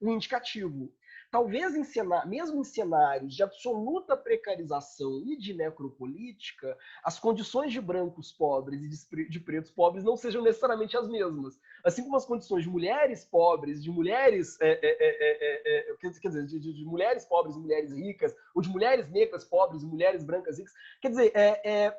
Speaker 1: indicativo. Talvez, mesmo em cenários de absoluta precarização e de necropolítica, as condições de brancos pobres e de pretos pobres não sejam necessariamente as mesmas. Assim como as condições de mulheres pobres, de mulheres, quer dizer, de mulheres pobres e mulheres ricas, ou de mulheres negras pobres e mulheres brancas ricas. Quer dizer,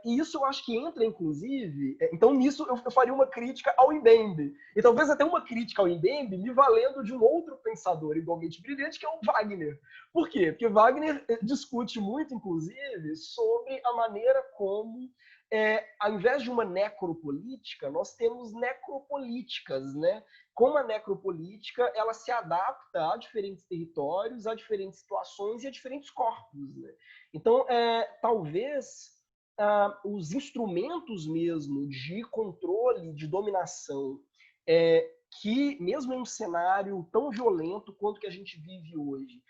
Speaker 1: e isso eu acho que entra, inclusive... então, nisso eu faria uma crítica ao Mbembe. E talvez até uma crítica ao Mbembe me valendo de um outro pensador igualmente brilhante, que é o Wagner. Por quê? Porque Wagner discute muito, inclusive, sobre a maneira como, ao invés de uma necropolítica, nós temos necropolíticas, né? Como a necropolítica ela se adapta a diferentes territórios, a diferentes situações e a diferentes corpos, né? Então, talvez os instrumentos mesmo de controle, de dominação, que mesmo em um cenário tão violento quanto que a gente vive hoje,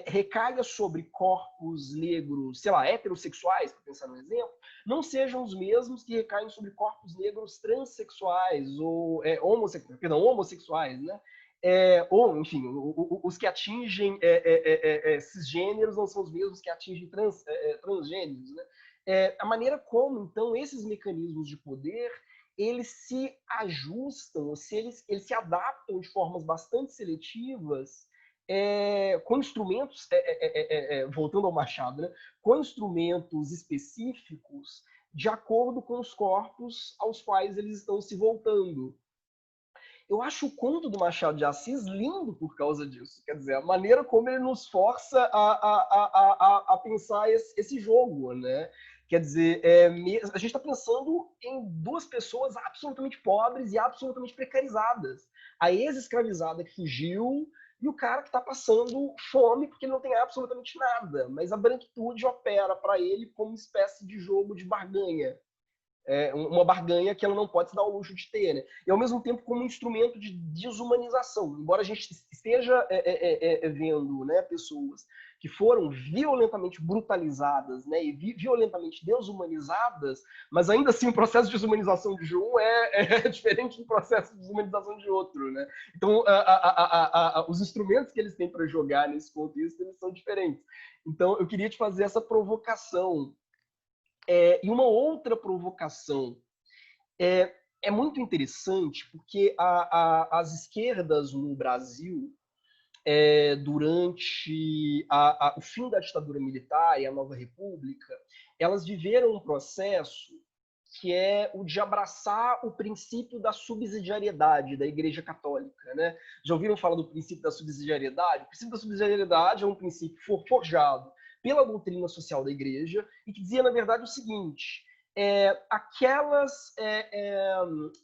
Speaker 1: recaia sobre corpos negros, sei lá, heterossexuais, para pensar no exemplo, não sejam os mesmos que recaem sobre corpos negros transexuais ou homossexuais, né? Ou, enfim, os que atingem cisgêneros não são os mesmos que atingem transgêneros, né? A maneira como, então, esses mecanismos de poder eles se ajustam, eles se adaptam de formas bastante seletivas com instrumentos, voltando ao Machado, né? Com instrumentos específicos de acordo com os corpos aos quais eles estão se voltando. Eu acho o conto do Machado de Assis lindo por causa disso. Quer dizer, a maneira como ele nos força a pensar esse jogo, né? Quer dizer, a gente está pensando em duas pessoas absolutamente pobres e absolutamente precarizadas. A ex-escravizada que fugiu e o cara que está passando fome porque ele não tem absolutamente nada. Mas a branquitude opera para ele como uma espécie de jogo de barganha. Uma barganha que ela não pode se dar ao luxo de ter, né? E ao mesmo tempo como um instrumento de desumanização. Embora a gente esteja vendo, né, pessoas que foram violentamente brutalizadas, né, e violentamente desumanizadas, mas ainda assim o processo de desumanização de um é diferente do processo de desumanização de outro, né? Então os instrumentos que eles têm para jogar nesse contexto eles são diferentes. Então eu queria te fazer essa provocação. E uma outra provocação é muito interessante, porque as esquerdas no Brasil, durante o fim da ditadura militar e a nova república, elas viveram um processo que é o de abraçar o princípio da subsidiariedade da Igreja Católica, né? Já ouviram falar do princípio da subsidiariedade? O princípio da subsidiariedade é um princípio forjado pela doutrina social da Igreja e que dizia, na verdade, o seguinte: aquelas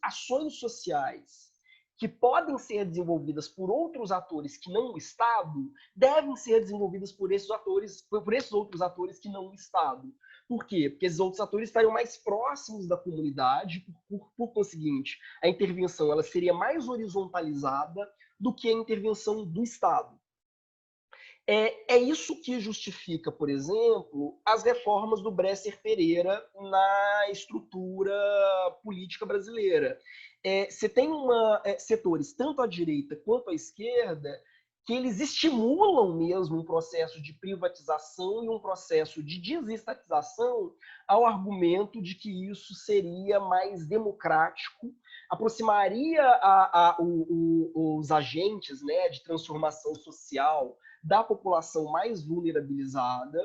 Speaker 1: ações sociais que podem ser desenvolvidas por outros atores que não o Estado, devem ser desenvolvidas por esses outros atores que não o Estado. Por quê? Porque esses outros atores estariam mais próximos da comunidade, por conseguinte, a intervenção ela seria mais horizontalizada do que a intervenção do Estado. É isso que justifica, por exemplo, as reformas do Bresser Pereira na estrutura política brasileira. Você tem setores, tanto à direita quanto à esquerda, que eles estimulam mesmo um processo de privatização e um processo de desestatização ao argumento de que isso seria mais democrático, aproximaria os agentes, né, de transformação social da população mais vulnerabilizada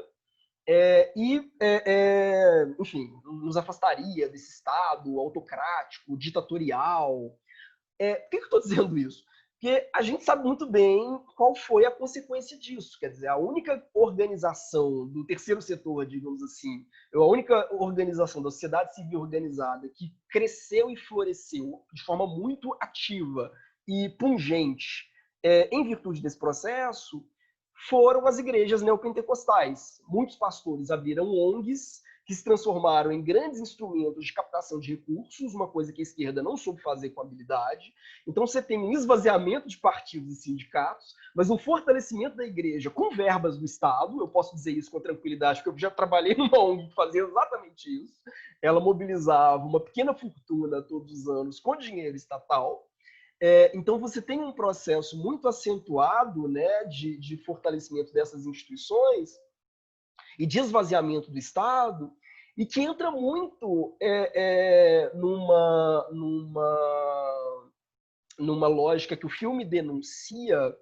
Speaker 1: enfim, nos afastaria desse Estado autocrático, ditatorial. Por que eu estou dizendo isso? Porque a gente sabe muito bem qual foi a consequência disso. Quer dizer, a única organização do terceiro setor, digamos assim, a única organização da sociedade civil organizada que cresceu e floresceu de forma muito ativa e pungente em virtude desse processo, foram as igrejas neopentecostais. Muitos pastores abriram ONGs que se transformaram em grandes instrumentos de captação de recursos, uma coisa que a esquerda não soube fazer com habilidade. Então você tem um esvaziamento de partidos e sindicatos, mas um fortalecimento da igreja com verbas do Estado. Eu posso dizer isso com tranquilidade, porque eu já trabalhei numa ONG que fazia exatamente isso. Ela mobilizava uma pequena fortuna todos os anos com dinheiro estatal. Então você tem um processo muito acentuado, né, de fortalecimento dessas instituições e de esvaziamento do Estado, e que entra muito numa lógica que o filme denuncia,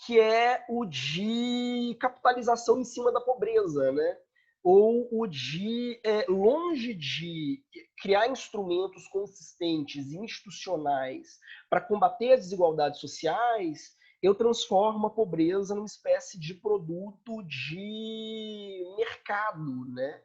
Speaker 1: que é o de capitalização em cima da pobreza, né? Ou o de, longe de criar instrumentos consistentes e institucionais para combater as desigualdades sociais, eu transformo a pobreza numa espécie de produto de mercado, né?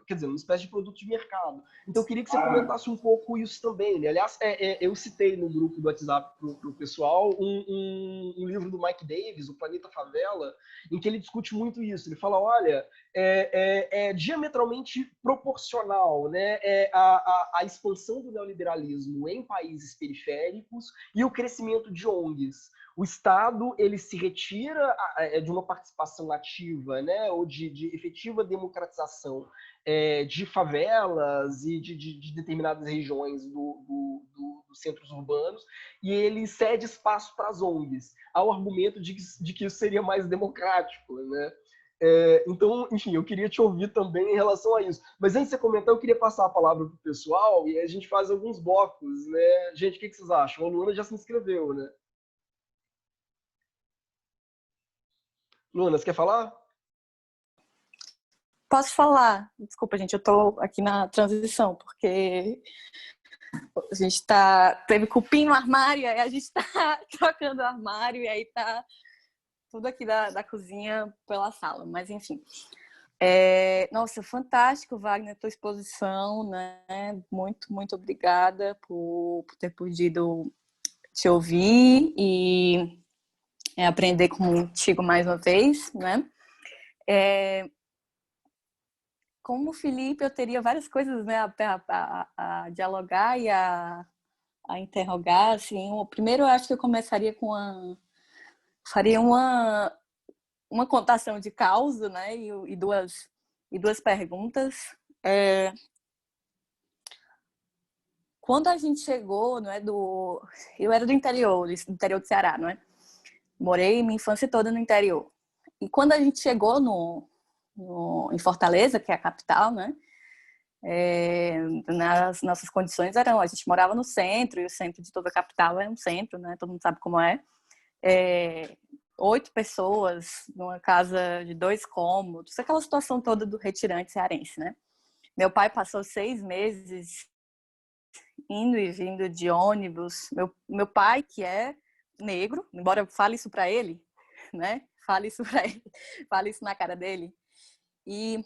Speaker 1: Quer dizer, uma espécie de produto de mercado. Então, eu queria que você comentasse um pouco isso também. Né? Aliás, eu citei no grupo do WhatsApp para o pessoal um livro do Mike Davis, O Planeta Favela, em que ele discute muito isso. Ele fala, olha, é diametralmente proporcional, né, a expansão do neoliberalismo em países periféricos e o crescimento de ONGs. O Estado ele se retira de uma participação ativa, né, ou de efetiva democratização de favelas e de determinadas regiões dos centros urbanos, e ele cede espaço para as ONGs, ao argumento de que isso seria mais democrático, né? Então, enfim, eu queria te ouvir também em relação a isso. Mas antes de você comentar, eu queria passar a palavra para o pessoal e a gente faz alguns blocos, né? Gente, o que vocês acham? A Luana já se inscreveu, né? Luana, você quer falar?
Speaker 3: Posso falar? Desculpa, gente, eu tô aqui na transição, porque a gente teve cupim no armário, aí a gente tá trocando o armário, e aí tá tudo aqui da cozinha pela sala, mas enfim. Nossa, fantástico, Wagner, tua exposição, né? Muito, muito obrigada por ter podido te ouvir e aprender contigo mais uma vez, né? Como o Felipe, eu teria várias coisas, né, a dialogar e a interrogar. Assim. Primeiro, eu acho que eu começaria faria uma contação de causa, né, e duas perguntas. Quando a gente chegou, não é, eu era do interior do Ceará, não é? Morei minha infância toda no interior. E quando a gente chegou em Fortaleza, que é a capital, né? Nas nossas condições a gente morava no centro, e o centro de toda a capital é um centro, né? Todo mundo sabe como é. 8 pessoas numa casa de 2 cômodos, aquela situação toda do retirante cearense, né? Meu pai passou 6 meses indo e vindo de ônibus. Meu pai, que é negro, embora eu fale isso para ele, né? Fale isso para ele, fale isso na cara dele. E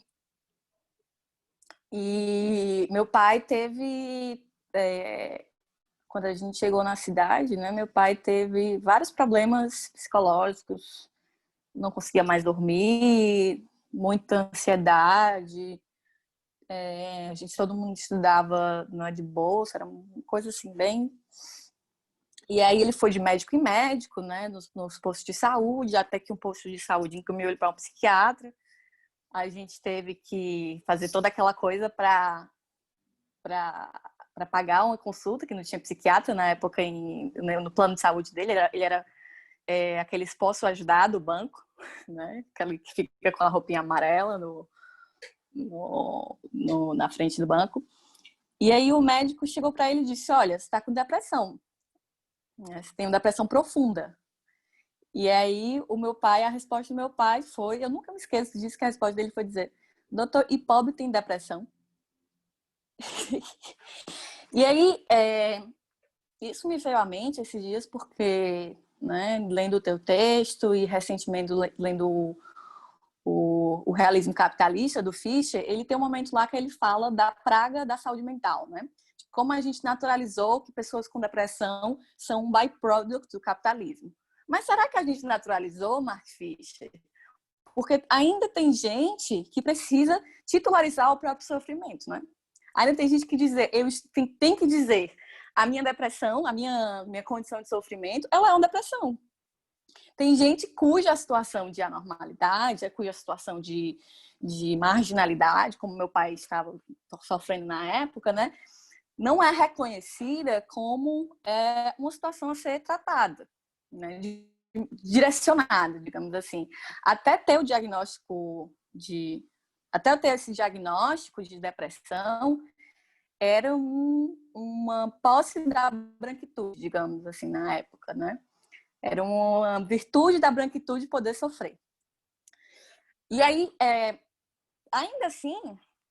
Speaker 3: meu pai teve, quando a gente chegou na cidade, né? Meu pai teve vários problemas psicológicos, não conseguia mais dormir, muita ansiedade. Todo mundo estudava, não é de bolsa, era uma coisa assim, bem... E aí ele foi de médico em médico, né, nos postos de saúde, até que um posto de saúde encaminhou ele para um psiquiatra. A gente teve que fazer toda aquela coisa para pagar uma consulta, que não tinha psiquiatra na época no plano de saúde dele. Ele era aqueles posso ajudar do banco, né, aquele que fica com a roupinha amarela na frente do banco. E aí o médico chegou para ele e disse, olha, você está com depressão. Você tem uma depressão profunda. E aí a resposta do meu pai foi, eu nunca me esqueço disso, que a resposta dele foi dizer, doutor, e pobre tem depressão? E aí isso me veio à mente esses dias porque, né, lendo o teu texto e recentemente lendo o Realismo Capitalista, do Fischer, ele tem um momento lá que ele fala da praga da saúde mental, né? De como a gente naturalizou que pessoas com depressão são um byproduct do capitalismo. Mas será que a gente naturalizou, Mark Fisher? Porque ainda tem gente que precisa titularizar o próprio sofrimento, né? Ainda tem gente que tem que dizer a minha depressão, a minha condição de sofrimento, ela é uma depressão. Tem gente cuja situação de anormalidade, cuja situação de marginalidade, como meu pai estava sofrendo na época, né, não é reconhecida como uma situação a ser tratada, né, direcionada, digamos assim. Até ter esse diagnóstico de depressão era uma posse da branquitude, digamos assim, na época, né? Era uma virtude da branquitude poder sofrer. E aí, ainda assim,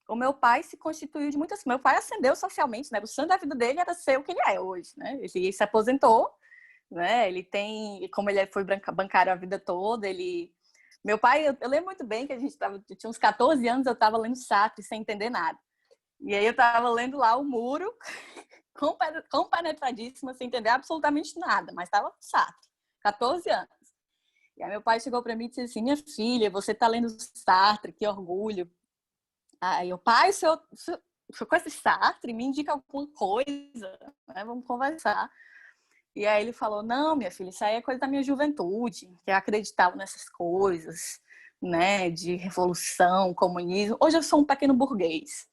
Speaker 3: o meu pai se constituiu de muitas... Meu pai ascendeu socialmente, né? O sonho da vida dele era ser o que ele é hoje, né? Ele se aposentou, né? Ele tem... Como ele foi bancário a vida toda, ele... Meu pai, eu lembro muito bem que eu tinha uns 14 anos, eu estava lendo Sartre sem entender nada. E aí eu estava lendo lá O Muro, compenetradíssima, sem entender absolutamente nada, mas estava Sartre. 14 anos. E aí meu pai chegou para mim e disse assim, minha filha, você tá lendo Sartre, que orgulho. Aí o pai, o senhor conhece Sartre? Me indica alguma coisa, né? Vamos conversar. E aí ele falou, não, minha filha, isso aí é coisa da minha juventude, que eu acreditava nessas coisas, né, de revolução, comunismo. Hoje eu sou um pequeno burguês.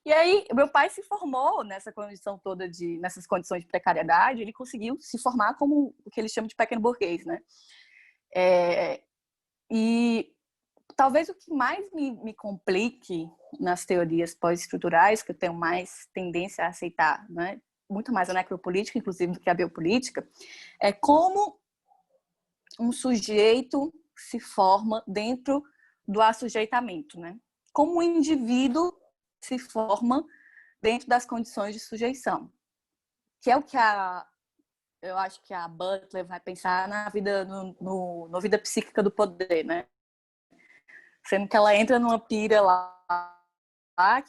Speaker 3: E aí, meu pai se formou nessa condição toda nessas condições de precariedade, ele conseguiu se formar como o que eles chamam de pequeno burguês, né? E talvez o que mais me complique nas teorias pós-estruturais, que eu tenho mais tendência a aceitar, né? Muito mais a necropolítica, inclusive, do que a biopolítica, é como um sujeito se forma dentro do assujeitamento, né? Como um indivíduo se forma dentro das condições de sujeição, que é o que eu acho que a Butler vai pensar na vida, no vida psíquica do poder, né? Sendo que ela entra numa pira lá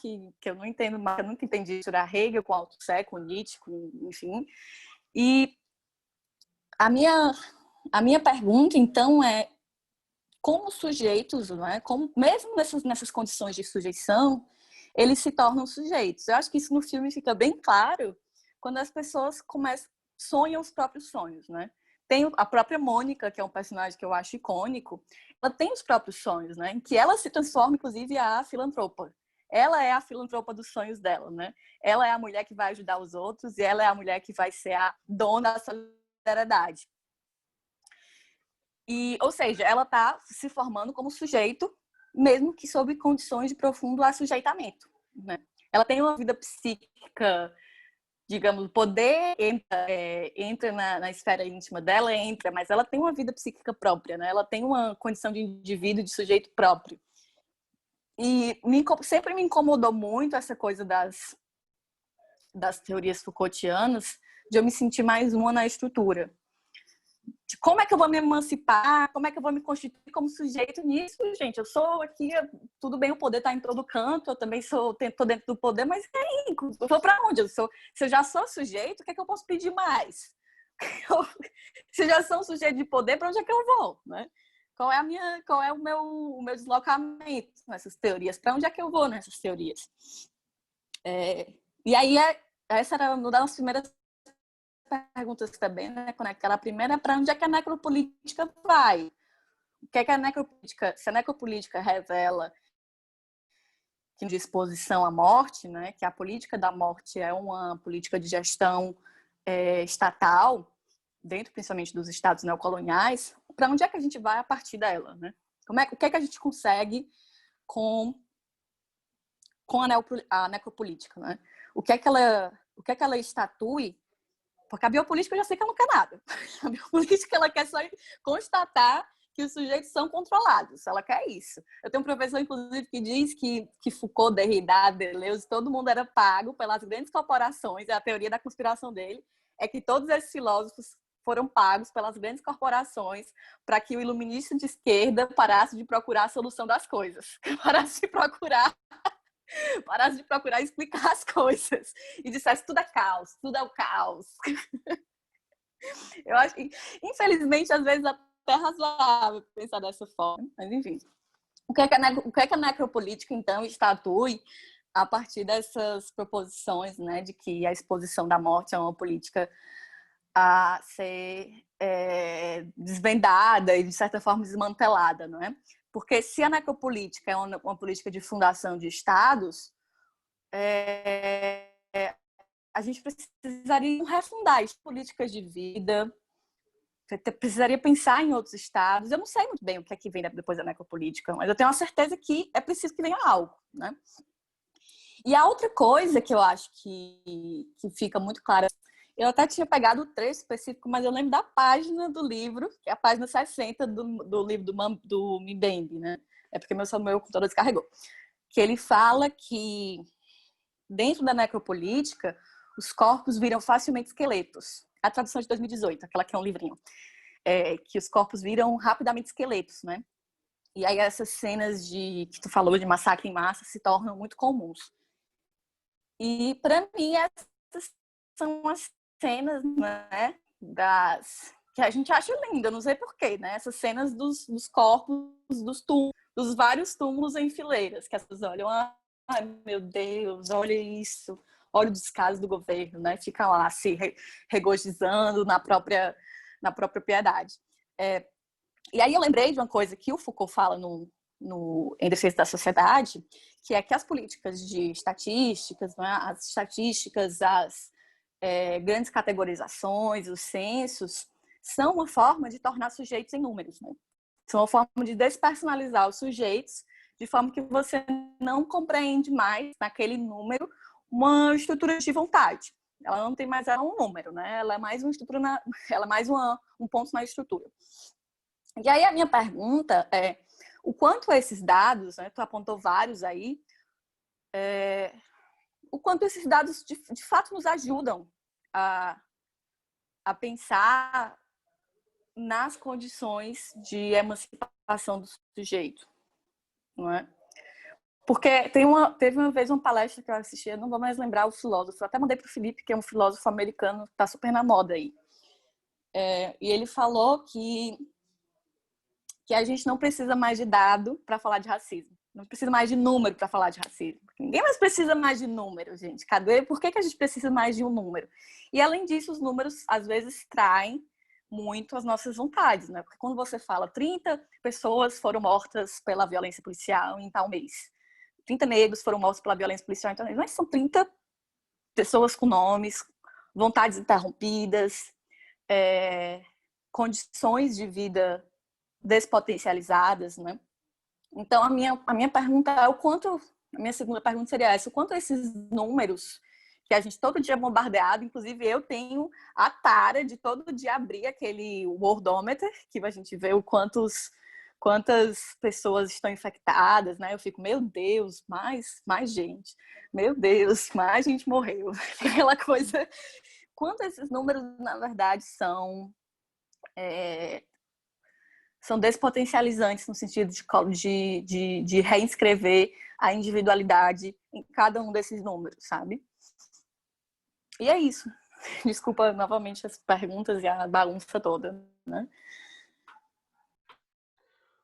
Speaker 3: que eu não entendo, mas eu nunca entendi misturar Hegel com Althusser, com Nietzsche, enfim. E a minha pergunta, então, é como sujeitos, não é? Como, mesmo nessas condições de sujeição, eles se tornam sujeitos. Eu acho que isso no filme fica bem claro quando as pessoas sonham os próprios sonhos, né? Tem a própria Mônica, que é um personagem que eu acho icônico, ela tem os próprios sonhos, né? Em que ela se transforma, inclusive, a filantropa. Ela é a filantropa dos sonhos dela, né? Ela é a mulher que vai ajudar os outros e ela é a mulher que vai ser a dona da solidariedade. Ou seja, ela está se formando como sujeito, mesmo que sob condições de profundo assujeitamento, né? Ela tem uma vida psíquica, digamos, o poder entra na esfera íntima dela, mas ela tem uma vida psíquica própria, né? Ela tem uma condição de indivíduo, de sujeito próprio. E sempre me incomodou muito essa coisa das teorias Foucaultianas, de eu me sentir mais uma na estrutura. De como é que eu vou me emancipar, como é que eu vou me constituir como sujeito nisso, gente? Eu sou aqui, tudo bem, o poder está em todo canto, eu também estou dentro do poder, mas e aí? Eu vou para onde? Se eu já sou sujeito, o que é que eu posso pedir mais? Se eu já sou um sujeito de poder, para onde é que eu vou, né? Qual é o meu deslocamento nessas teorias? Para onde é que eu vou nessas teorias? E aí, essa era uma das primeiras perguntas também, né? Aquela primeira, para onde é que a necropolítica vai? O que é que a necropolítica... Se a necropolítica revela que disposição à morte, né? Que a política da morte é uma política de gestão estatal, dentro principalmente dos estados neocoloniais, para onde é que a gente vai a partir dela, né? O que é que a gente consegue com a necropolítica, né? O que é que ela estatui? Porque a biopolítica eu já sei que ela não quer nada. A biopolítica ela quer só constatar que os sujeitos são controlados. Ela quer isso. Eu tenho um professor, inclusive, que diz que Foucault, Derrida, Deleuze, todo mundo era pago pelas grandes corporações. A teoria da conspiração dele é que todos esses filósofos foram pagos pelas grandes corporações para que o iluminista de esquerda parasse de procurar a solução das coisas. Parasse de procurar explicar as coisas e dissesse tudo é caos, tudo é o caos. Eu acho que, infelizmente, às vezes até é razoável pensar dessa forma, mas enfim. O que é que a necropolítica, então, estatui a partir dessas proposições, né, de que a exposição da morte é uma política a ser desvendada e, de certa forma, desmantelada, não é? Porque se a necropolítica é uma política de fundação de estados, a gente precisaria refundar as políticas de vida, precisaria pensar em outros estados. Eu não sei muito bem o que é que vem depois da necropolítica, mas eu tenho a certeza que é preciso que venha algo, né? E a outra coisa que eu acho que fica muito clara, eu até tinha pegado o trecho específico, mas eu lembro da página do livro, que é a página 60 do livro do Mbembe, né? É porque meu computador descarregou. Que ele fala que dentro da necropolítica, os corpos viram facilmente esqueletos. A tradução de 2018, aquela que é um livrinho. Que os corpos viram rapidamente esqueletos, né? E aí essas cenas que tu falou de massacre em massa se tornam muito comuns. E para mim essas são as cenas, né, que a gente acha linda, eu não sei porquê, né? Essas cenas dos corpos, dos vários túmulos em fileiras, que as pessoas olham, ai meu Deus, olha isso, olha o descaso do governo, né? Fica lá se regozijando na própria piedade. E aí eu lembrei de uma coisa que o Foucault fala em Defesa da Sociedade, que é que as políticas de estatísticas, né, as estatísticas, as grandes categorizações, os censos, são uma forma de tornar sujeitos em números, né? São uma forma de despersonalizar os sujeitos, de forma que você não compreende mais naquele número uma estrutura de vontade. Ela não tem mais um número, né? Ela é mais uma estrutura, ela é mais um ponto na estrutura. E aí a minha pergunta é o quanto esses dados, né, tu apontou vários aí, o quanto esses dados de fato nos ajudam a pensar nas condições de emancipação do sujeito, não é? Porque teve uma vez uma palestra que eu assisti, eu não vou mais lembrar o filósofo, eu até mandei para o Felipe, que é um filósofo americano que está super na moda aí. E ele falou que a gente não precisa mais de dado para falar de racismo. Não precisa mais de número para falar de racismo. Ninguém mais precisa mais de número, gente. Por que a gente precisa mais de um número? E, além disso, os números, às vezes, traem muito as nossas vontades, né? Porque quando você fala 30 pessoas foram mortas pela violência policial em tal mês, 30 negros foram mortos pela violência policial em tal mês, mas são 30 pessoas com nomes, vontades interrompidas, condições de vida despotencializadas, né? Então, a minha pergunta é a minha segunda pergunta seria essa, o quanto esses números que a gente todo dia é bombardeado, inclusive eu tenho a tara de todo dia abrir aquele Worldometer, que a gente vê quantas pessoas estão infectadas, né? Eu fico, meu Deus, mais gente. Meu Deus, mais gente morreu. Aquela coisa. Quanto esses números, na verdade, são despotencializantes no sentido de reinscrever a individualidade em cada um desses números, sabe? E é isso. Desculpa novamente as perguntas e a bagunça toda, né?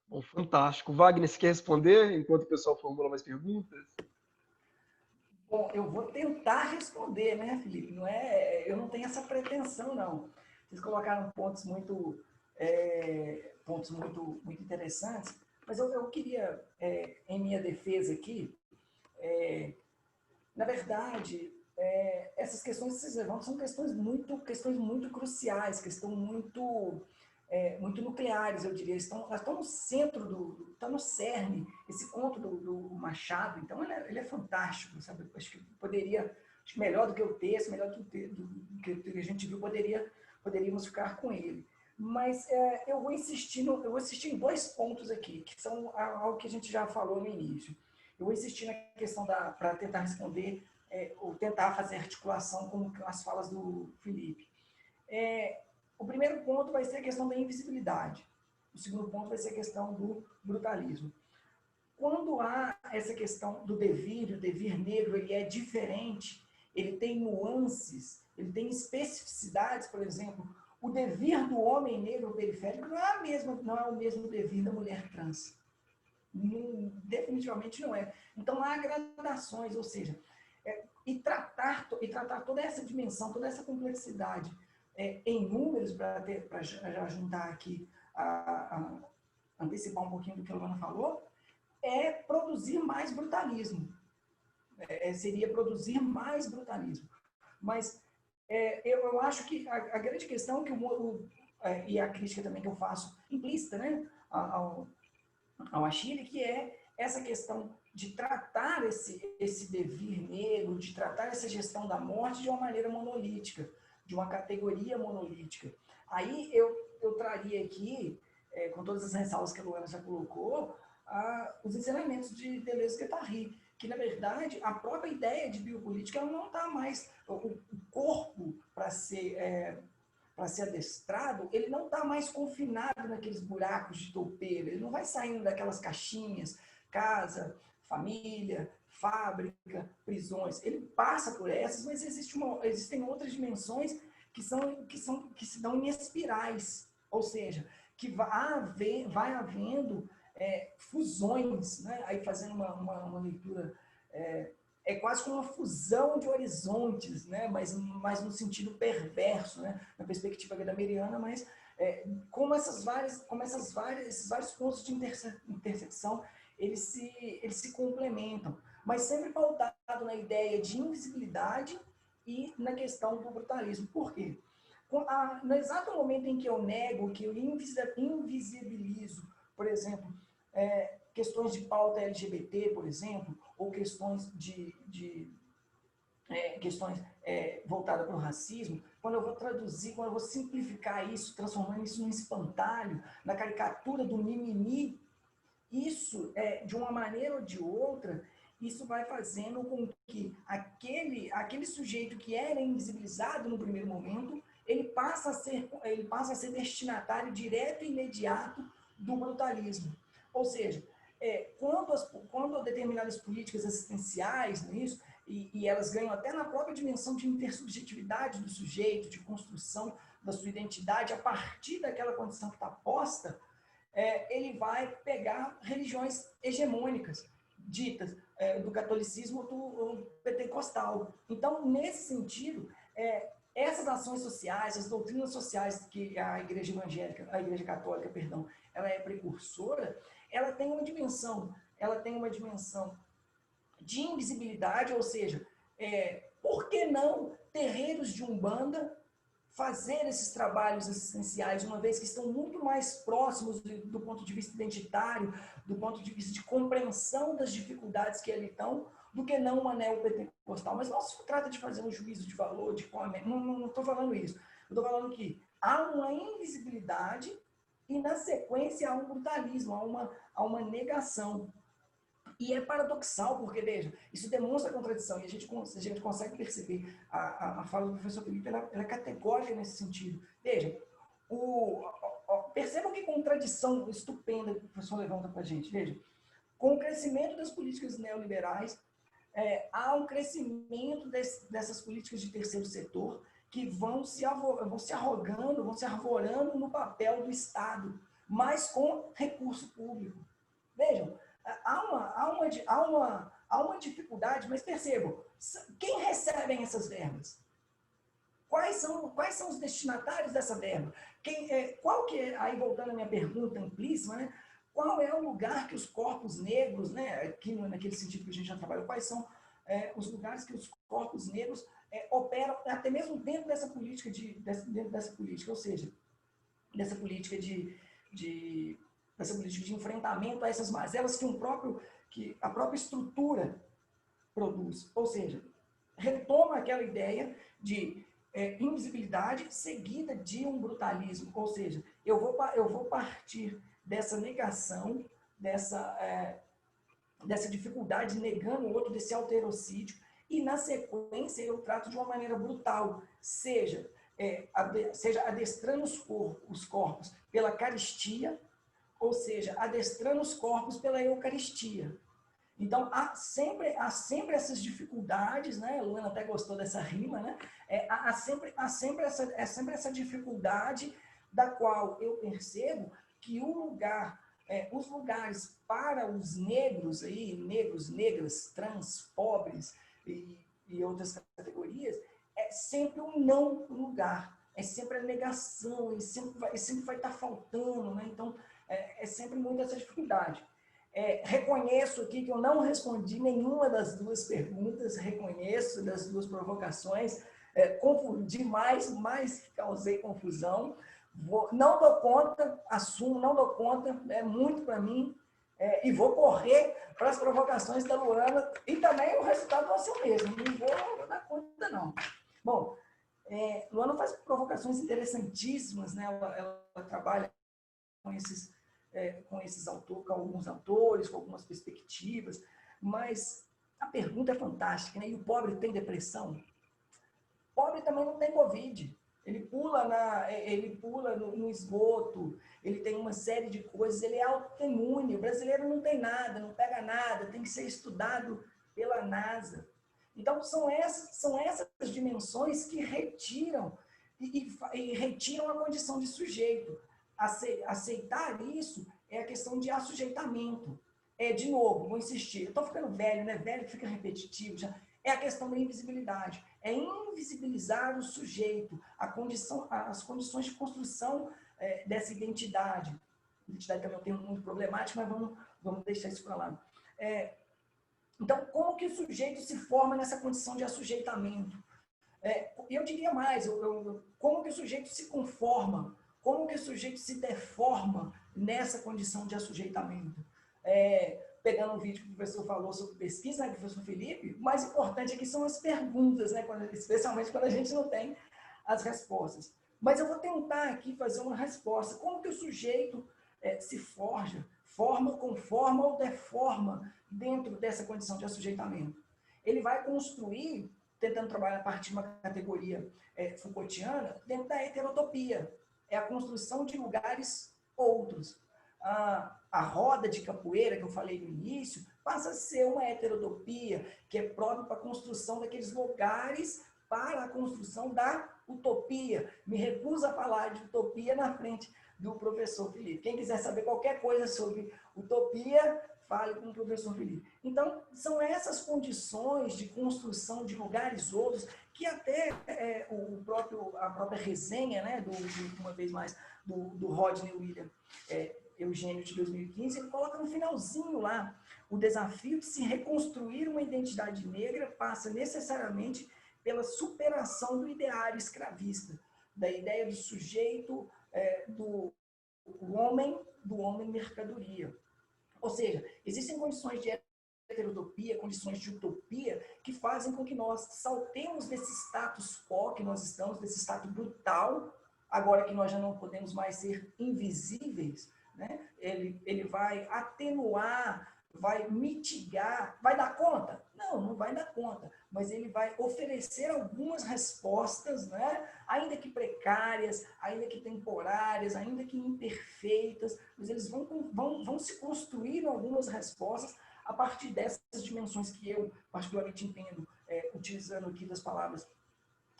Speaker 1: Bom, fantástico. Wagner, você quer responder enquanto o pessoal formula mais perguntas?
Speaker 2: Bom, eu vou tentar responder, né, Felipe? Eu não tenho essa pretensão, não. Vocês colocaram pontos muito muito interessantes, mas eu queria, em minha defesa aqui, na verdade, essas questões que vocês levantam são questões muito cruciais, muito nucleares, eu diria. Elas estão no centro, estão no cerne. Esse conto do Machado, então, ele é fantástico, sabe? Acho que melhor do que o texto, melhor do que a gente viu, poderíamos ficar com ele. Mas eu vou insistir em 2 pontos aqui, que são algo que a gente já falou no início. Eu vou insistir na questão para tentar responder, ou tentar fazer articulação com as falas do Felipe. O primeiro ponto vai ser a questão da invisibilidade. O segundo ponto vai ser a questão do brutalismo. Quando há essa questão do devir, o devir negro ele é diferente, ele tem nuances, ele tem especificidades, por exemplo, o devir do homem negro periférico não é o mesmo devir da mulher trans. Definitivamente não é. Então há gradações, ou seja, e tratar toda essa dimensão, toda essa complexidade em números, para já juntar aqui, antecipar um pouquinho do que a Luana falou, é produzir mais brutalismo. Seria produzir mais brutalismo. Mas eu acho que a grande questão que e a crítica também que eu faço implícita, né, ao Achille, que é essa questão de tratar esse devir negro, de tratar essa gestão da morte de uma maneira monolítica, de uma categoria monolítica. Aí eu traria aqui, com todas as ressalvas que a Luana já colocou, os ensinamentos de Deleuze-Guattari, que, na verdade, a própria ideia de biopolítica ela não está mais... O corpo, para ser adestrado, ele não está mais confinado naqueles buracos de toupeiro, ele não vai saindo daquelas caixinhas, casa, família, fábrica, prisões. Ele passa por essas, mas existem outras dimensões que se dão em espirais, ou seja, que vai havendo fusões, né? Aí fazendo uma leitura, quase como uma fusão de horizontes, né? mas no sentido perverso, né? Na perspectiva gadameriana, mas como esses vários pontos de intersecção, eles se complementam, mas sempre pautado na ideia de invisibilidade e na questão do brutalismo. Por quê? No exato momento em que eu nego, que eu invisibilizo, por exemplo, questões de pauta LGBT, por exemplo, ou questões questões voltadas para o racismo, quando eu vou traduzir, quando eu vou simplificar isso, transformando isso num espantalho, na caricatura do mimimi, isso, de uma maneira ou de outra, isso vai fazendo com que aquele sujeito que era invisibilizado no primeiro momento, ele passa a ser destinatário direto e imediato do brutalismo. Ou seja, quando determinadas políticas assistenciais nisso, e elas ganham até na própria dimensão de intersubjetividade do sujeito, de construção da sua identidade, a partir daquela condição que está posta, ele vai pegar religiões hegemônicas, ditas do catolicismo ou do pentecostal. Então, nesse sentido, essas ações sociais, as doutrinas sociais que a Igreja Evangélica, a Igreja Católica, perdão, ela é precursora, ela tem uma dimensão de invisibilidade, ou seja, por que não terreiros de Umbanda fazer esses trabalhos assistenciais, uma vez que estão muito mais próximos do ponto de vista identitário, do ponto de vista de compreensão das dificuldades que ali estão, do que não uma neopentecostal. Mas não se trata de fazer um juízo de valor, não estou falando isso. Eu estou falando que há uma invisibilidade e, na sequência, há um brutalismo, há uma negação. E é paradoxal, porque, veja, isso demonstra a contradição, e a gente consegue perceber a fala do professor Felipe, ela é categórica nesse sentido. Veja, percebam que contradição estupenda que o professor levanta para a gente. Veja, com o crescimento das políticas neoliberais, há um crescimento dessas políticas de terceiro setor que vão se arrogando, vão se arvorando no papel do Estado, mas com recurso público. Vejam, há uma dificuldade, mas percebam, quem recebem essas verbas? Quais são os destinatários dessa verba? Aí voltando à minha pergunta implícita, né? Qual é o lugar que os corpos negros, né, aqui naquele sentido que a gente já trabalhou, quais são os lugares que os corpos negros operam, até mesmo dentro dessa política, ou seja, dessa política de enfrentamento a essas mazelas que a própria estrutura produz. Ou seja, retoma aquela ideia de invisibilidade seguida de um brutalismo, ou seja, eu vou partir dessa negação, dessa dificuldade, negando o outro, desse alterocídio, e na sequência eu trato de uma maneira brutal, seja adestrando os corpos pela caristia, ou seja, adestrando os corpos pela Eucaristia. Então, há sempre essas dificuldades, né? A Luana até gostou dessa rima, né? Há sempre essa dificuldade da qual eu percebo que os lugares para os negros, negros, negras, trans, pobres e outras categorias, é sempre um não lugar, é sempre a negação, e sempre vai estar faltando, né? Então, é sempre muito essa dificuldade. Reconheço aqui que eu não respondi nenhuma das duas perguntas, reconheço das duas provocações, confundi mais causei confusão. Não dou conta, assumo, não dou conta, é muito para mim, e vou correr para as provocações da Luana, e também o resultado vai ser o mesmo, não vou dar conta, não. Bom, Luana faz provocações interessantíssimas, né? Ela trabalha com alguns autores, com algumas perspectivas, mas a pergunta é fantástica, né? E o pobre tem depressão? O pobre também não tem Covid. Ele pula no esgoto, ele tem uma série de coisas, ele é autoimune. O brasileiro não tem nada, não pega nada, tem que ser estudado pela NASA. Então, são essas dimensões que retiram e retiram a condição de sujeito. Aceitar isso é a questão de assujeitamento. De novo, vou insistir, eu estou ficando velho, né? Velho que fica repetitivo já. É a questão da invisibilidade. É invisibilizar o sujeito, as condições de construção dessa identidade. Identidade também é um termo muito problemático, mas vamos deixar isso para lá. Então, como que o sujeito se forma nessa condição de assujeitamento? Eu diria mais, como que o sujeito se conforma? Como que o sujeito se deforma nessa condição de assujeitamento? Pegando um vídeo que o professor falou sobre pesquisa, né, professor Felipe, o mais importante aqui são as perguntas, né, especialmente quando a gente não tem as respostas. Mas eu vou tentar aqui fazer uma resposta. Como que o sujeito se forma, conforma ou deforma dentro dessa condição de assujeitamento? Ele vai construir, tentando trabalhar a partir de uma categoria Foucaultiana, dentro da heterotopia. É a construção de lugares outros. A roda de capoeira que eu falei no início passa a ser uma heterotopia que é própria para a construção daqueles lugares para a construção da utopia. Me recuso a falar de utopia na frente do professor Felipe. Quem quiser saber qualquer coisa sobre utopia, fale com o professor Felipe. Então, são essas condições de construção de lugares outros que até a própria resenha, né, uma vez mais, do Rodney William Eugênio de 2015, ele coloca no finalzinho lá, o desafio de se reconstruir uma identidade negra passa necessariamente pela superação do ideário escravista, da ideia do sujeito, do homem mercadoria. Ou seja, existem condições de heterotopia, condições de utopia, que fazem com que nós saltemos desse status quo que nós estamos, desse status brutal, agora que nós já não podemos mais ser invisíveis, né? Ele vai atenuar, vai mitigar, vai dar conta? Não vai dar conta, mas ele vai oferecer algumas respostas, né? Ainda que precárias, ainda que temporárias, ainda que imperfeitas, mas eles vão se construir algumas respostas a partir dessas dimensões que eu particularmente entendo, utilizando aqui das palavras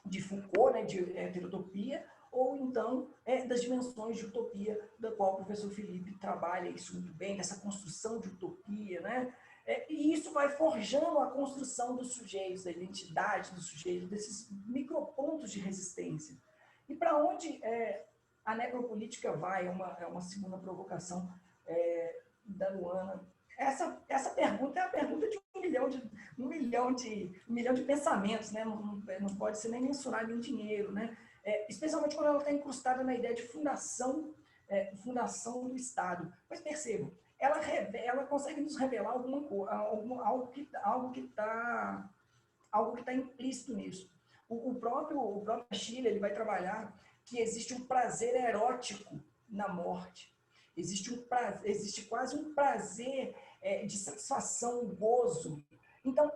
Speaker 2: de Foucault, né, de heterotopia, ou então das dimensões de utopia, da qual o professor Felipe trabalha isso muito bem, dessa construção de utopia, né? E isso vai forjando a construção dos sujeitos, da identidade dos sujeitos, desses micropontos de resistência. E para onde a necropolítica vai? É uma segunda provocação da Luana. Essa pergunta é a pergunta de um milhão de pensamentos, né? Não pode ser nem mensurado em dinheiro, né? Especialmente quando ela está incrustada na ideia de fundação do Estado. Mas percebam, ela consegue nos revelar algo que está implícito nisso. O próprio Chile, ele vai trabalhar que existe um prazer erótico na morte. Existe quase um prazer de satisfação, um gozo. Então,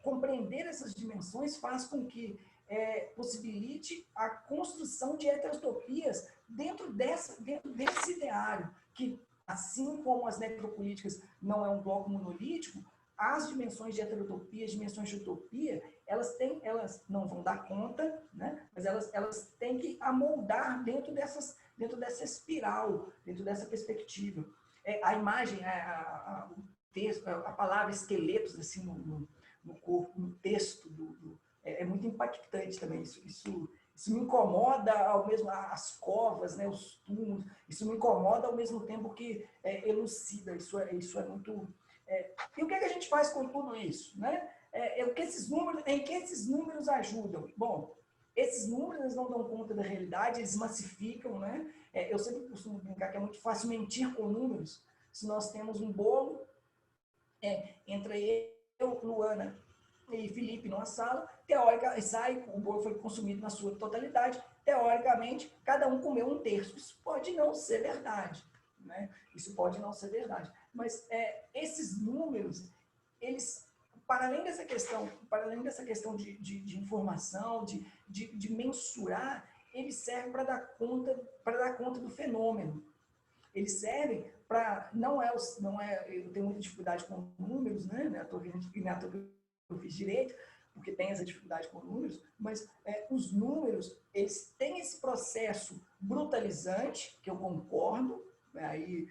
Speaker 2: compreender essas dimensões faz com que possibilite a construção de heterotopias dentro desse ideário, que, assim como as necropolíticas não é um bloco monolítico, as dimensões de heterotopia, as dimensões de utopia, elas não vão dar conta, né? Mas elas têm que amoldar dentro dessa espiral, dentro dessa perspectiva. A imagem, o texto, a palavra esqueletos assim no corpo, no texto é muito impactante também. Isso me incomoda ao mesmo, as covas, né, os túmulos, isso me incomoda ao mesmo tempo que elucida. Isso é muito... E o que a gente faz com tudo isso, né? Em que esses números ajudam? Bom, esses números não dão conta da realidade, eles massificam, né? Eu sempre costumo brincar que é muito fácil mentir com números. Se nós temos um bolo entre eu, Luana e Felipe numa sala, o bolo foi consumido na sua totalidade, teoricamente, cada um comeu um terço. Isso pode não ser verdade, né? Isso pode não ser verdade. Mas esses números, eles, para além dessa questão de informação, de mensurar, eles servem para dar conta do fenômeno. Eles servem para... eu tenho muita dificuldade com números, né? Não é à toa que eu fiz direito, porque tem essa dificuldade com números, mas os números, eles têm esse processo brutalizante, que eu concordo, aí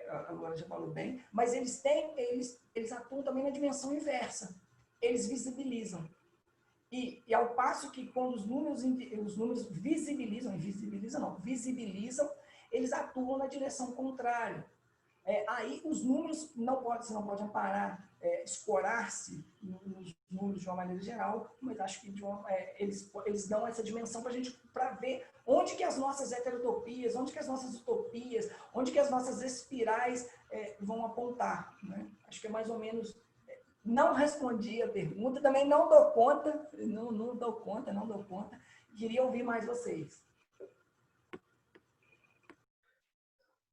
Speaker 2: a Luana já falou bem, mas eles atuam também na dimensão inversa. Eles visibilizam. E ao passo que quando os números visibilizam, eles atuam na direção contrária. Aí os números você não pode amparar, escorar-se nos números de uma maneira geral, mas acho que eles dão essa dimensão para ver onde que as nossas heterotopias, onde que as nossas utopias, onde que as nossas espirais vão apontar, né? Acho que é mais ou menos... Não respondi a pergunta, também não dou conta, não dou conta. Queria ouvir mais vocês.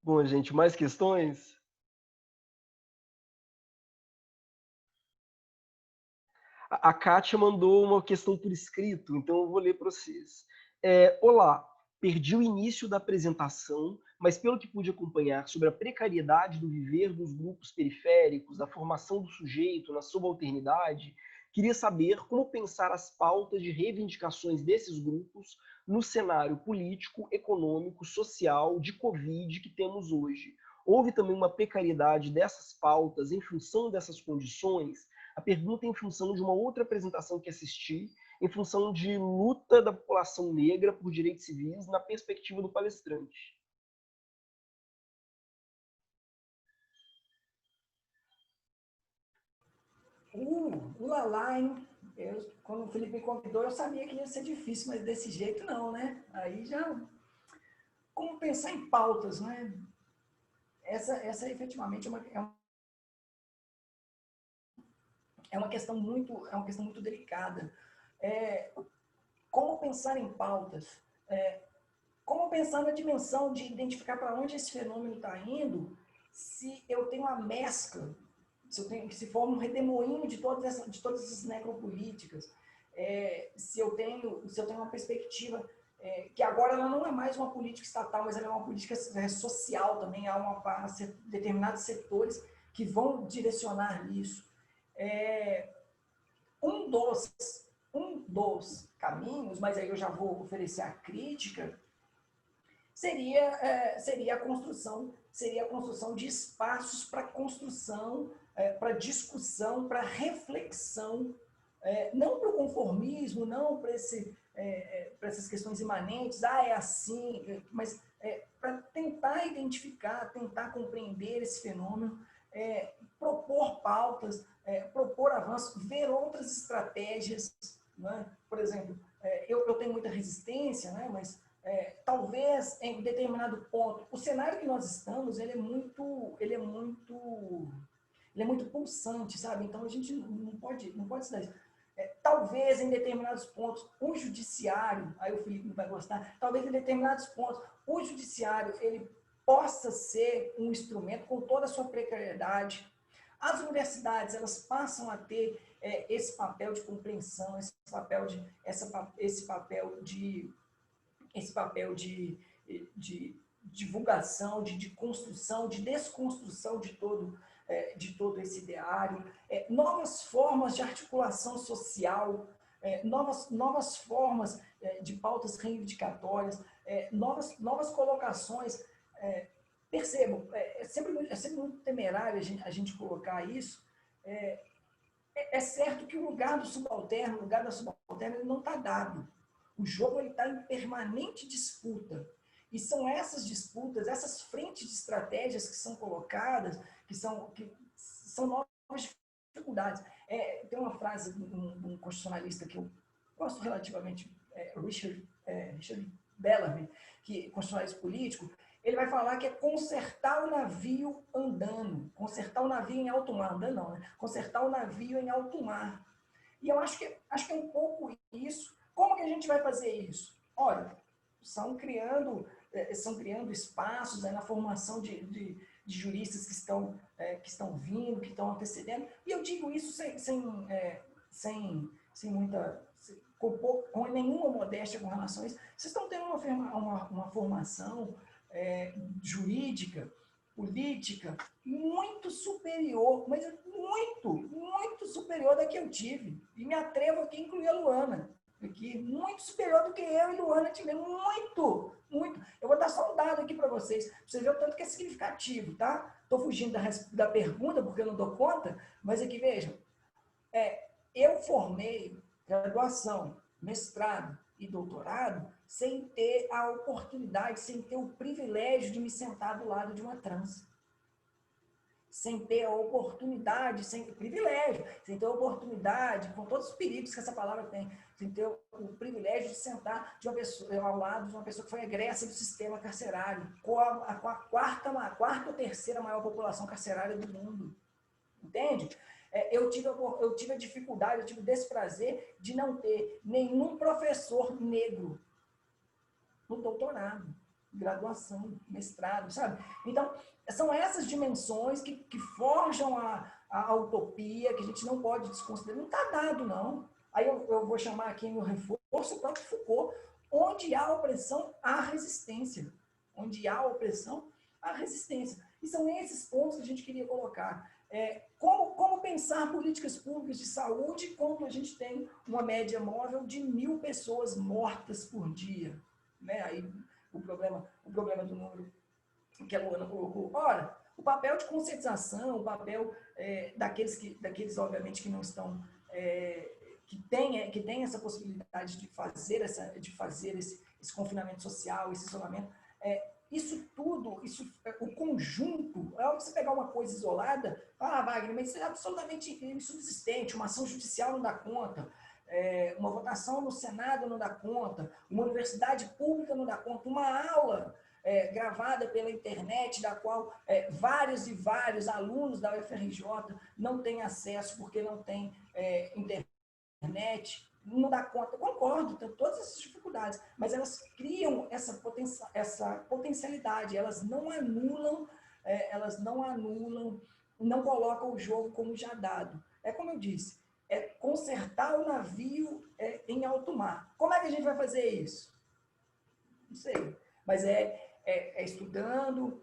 Speaker 1: Bom, gente, mais questões? A Kátia mandou uma questão por escrito, então eu vou ler para vocês. Olá, perdi o início da apresentação, mas pelo que pude acompanhar sobre a precariedade do viver dos grupos periféricos, da formação do sujeito na subalternidade, queria saber como pensar as pautas de reivindicações desses grupos no cenário político, econômico, social, de Covid que temos hoje. Houve também uma precariedade dessas pautas em função dessas condições? A pergunta é em função de uma outra apresentação que assisti, em função de luta da população negra por direitos civis na perspectiva do palestrante.
Speaker 2: Ulalá, hein? Quando o Felipe me convidou, eu sabia que ia ser difícil, mas desse jeito não, né? Aí já... Como pensar em pautas, né? Essa efetivamente é uma questão muito delicada. Como pensar em pautas? Como pensar na dimensão de identificar para onde esse fenômeno está indo, se eu tenho uma mescla, se forma um redemoinho de todas essas necropolíticas, se eu tenho uma perspectiva que agora ela não é mais uma política estatal, mas ela é uma política social também, há determinados setores que vão direcionar isso. Um dos caminhos, mas aí eu já vou oferecer a crítica, seria a construção de espaços para construção, para discussão, para reflexão, não para o conformismo, não para essas questões imanentes, é assim, mas para tentar identificar, tentar compreender esse fenômeno, propor pautas, propor avanços, ver outras estratégias, né? Por exemplo, eu tenho muita resistência, né? Mas talvez em determinado ponto, o cenário que nós estamos, ele é muito pulsante, sabe? Então a gente não pode se dar isso. Talvez em determinados pontos o judiciário, aí o Felipe não vai gostar, talvez em determinados pontos o judiciário ele possa ser um instrumento com toda a sua precariedade. As universidades elas passam a ter esse papel de compreensão, esse papel de divulgação, de construção, de desconstrução de todo esse ideário, novas formas de articulação social, novas formas de pautas reivindicatórias, novas colocações. Percebam, é sempre muito temerário a gente colocar isso. É certo que o lugar do subalterno, o lugar da subalterna, ele não está dado. O jogo está em permanente disputa. E são essas disputas, essas frentes de estratégias que são colocadas, que são novas dificuldades. Tem uma frase de um constitucionalista que eu gosto relativamente, Richard Bellamy, que é constitucionalista político. Ele vai falar que é consertar o navio andando, consertar o navio em alto mar, andando não, né? Consertar o navio em alto mar. E eu acho que é um pouco isso. Como que a gente vai fazer isso? Olha, são criando espaços na formação de juristas que estão vindo, que estão antecedendo. E eu digo isso com nenhuma modéstia com relação a isso. Vocês estão tendo uma formação jurídica, política, muito superior, mas muito superior da que eu tive. E me atrevo aqui a incluir a Luana. Aqui, muito superior do que eu e Luana tivemos. Muito. Eu vou dar só um dado aqui para vocês verem o tanto que é significativo, tá? Estou fugindo da pergunta porque eu não dou conta, mas aqui vejam. Eu formei graduação, mestrado e doutorado sem ter a oportunidade, sem ter o privilégio de me sentar do lado de uma trans. Sem ter a oportunidade, sem ter a oportunidade, com todos os perigos que essa palavra tem, sem ter o privilégio de sentar ao lado de uma pessoa que foi egressa do sistema carcerário, com a quarta ou terceira maior população carcerária do mundo. Entende? Eu tive a dificuldade, eu tive o desprazer de não ter nenhum professor negro no doutorado, graduação, mestrado, sabe? Então, são essas dimensões que forjam a utopia, que a gente não pode desconsiderar. Não está dado, não. Aí eu vou chamar aqui no reforço o próprio Foucault. Onde há opressão, há resistência. Onde há opressão, há resistência. E são esses pontos que a gente queria colocar. Como pensar políticas públicas de saúde quando a gente tem uma média móvel de 1.000 pessoas mortas por dia? Né? Aí o problema do número que a Luana colocou. Ora, o papel de conscientização, o papel daqueles, obviamente, que não estão, que tem essa possibilidade de fazer esse confinamento social, esse isolamento, isso tudo, o conjunto, é hora que você pegar uma coisa isolada, Wagner, mas isso é absolutamente insubsistente, uma ação judicial não dá conta, uma votação no Senado não dá conta, uma universidade pública não dá conta, uma aula gravada pela internet, da qual vários e vários alunos da UFRJ não têm acesso porque não tem internet, não dá conta. Eu concordo, tem todas essas dificuldades, mas elas criam essa potencialidade, elas não anulam, não colocam o jogo como já dado. É como eu disse, consertar o navio em alto mar. Como é que a gente vai fazer isso? Não sei, mas estudando,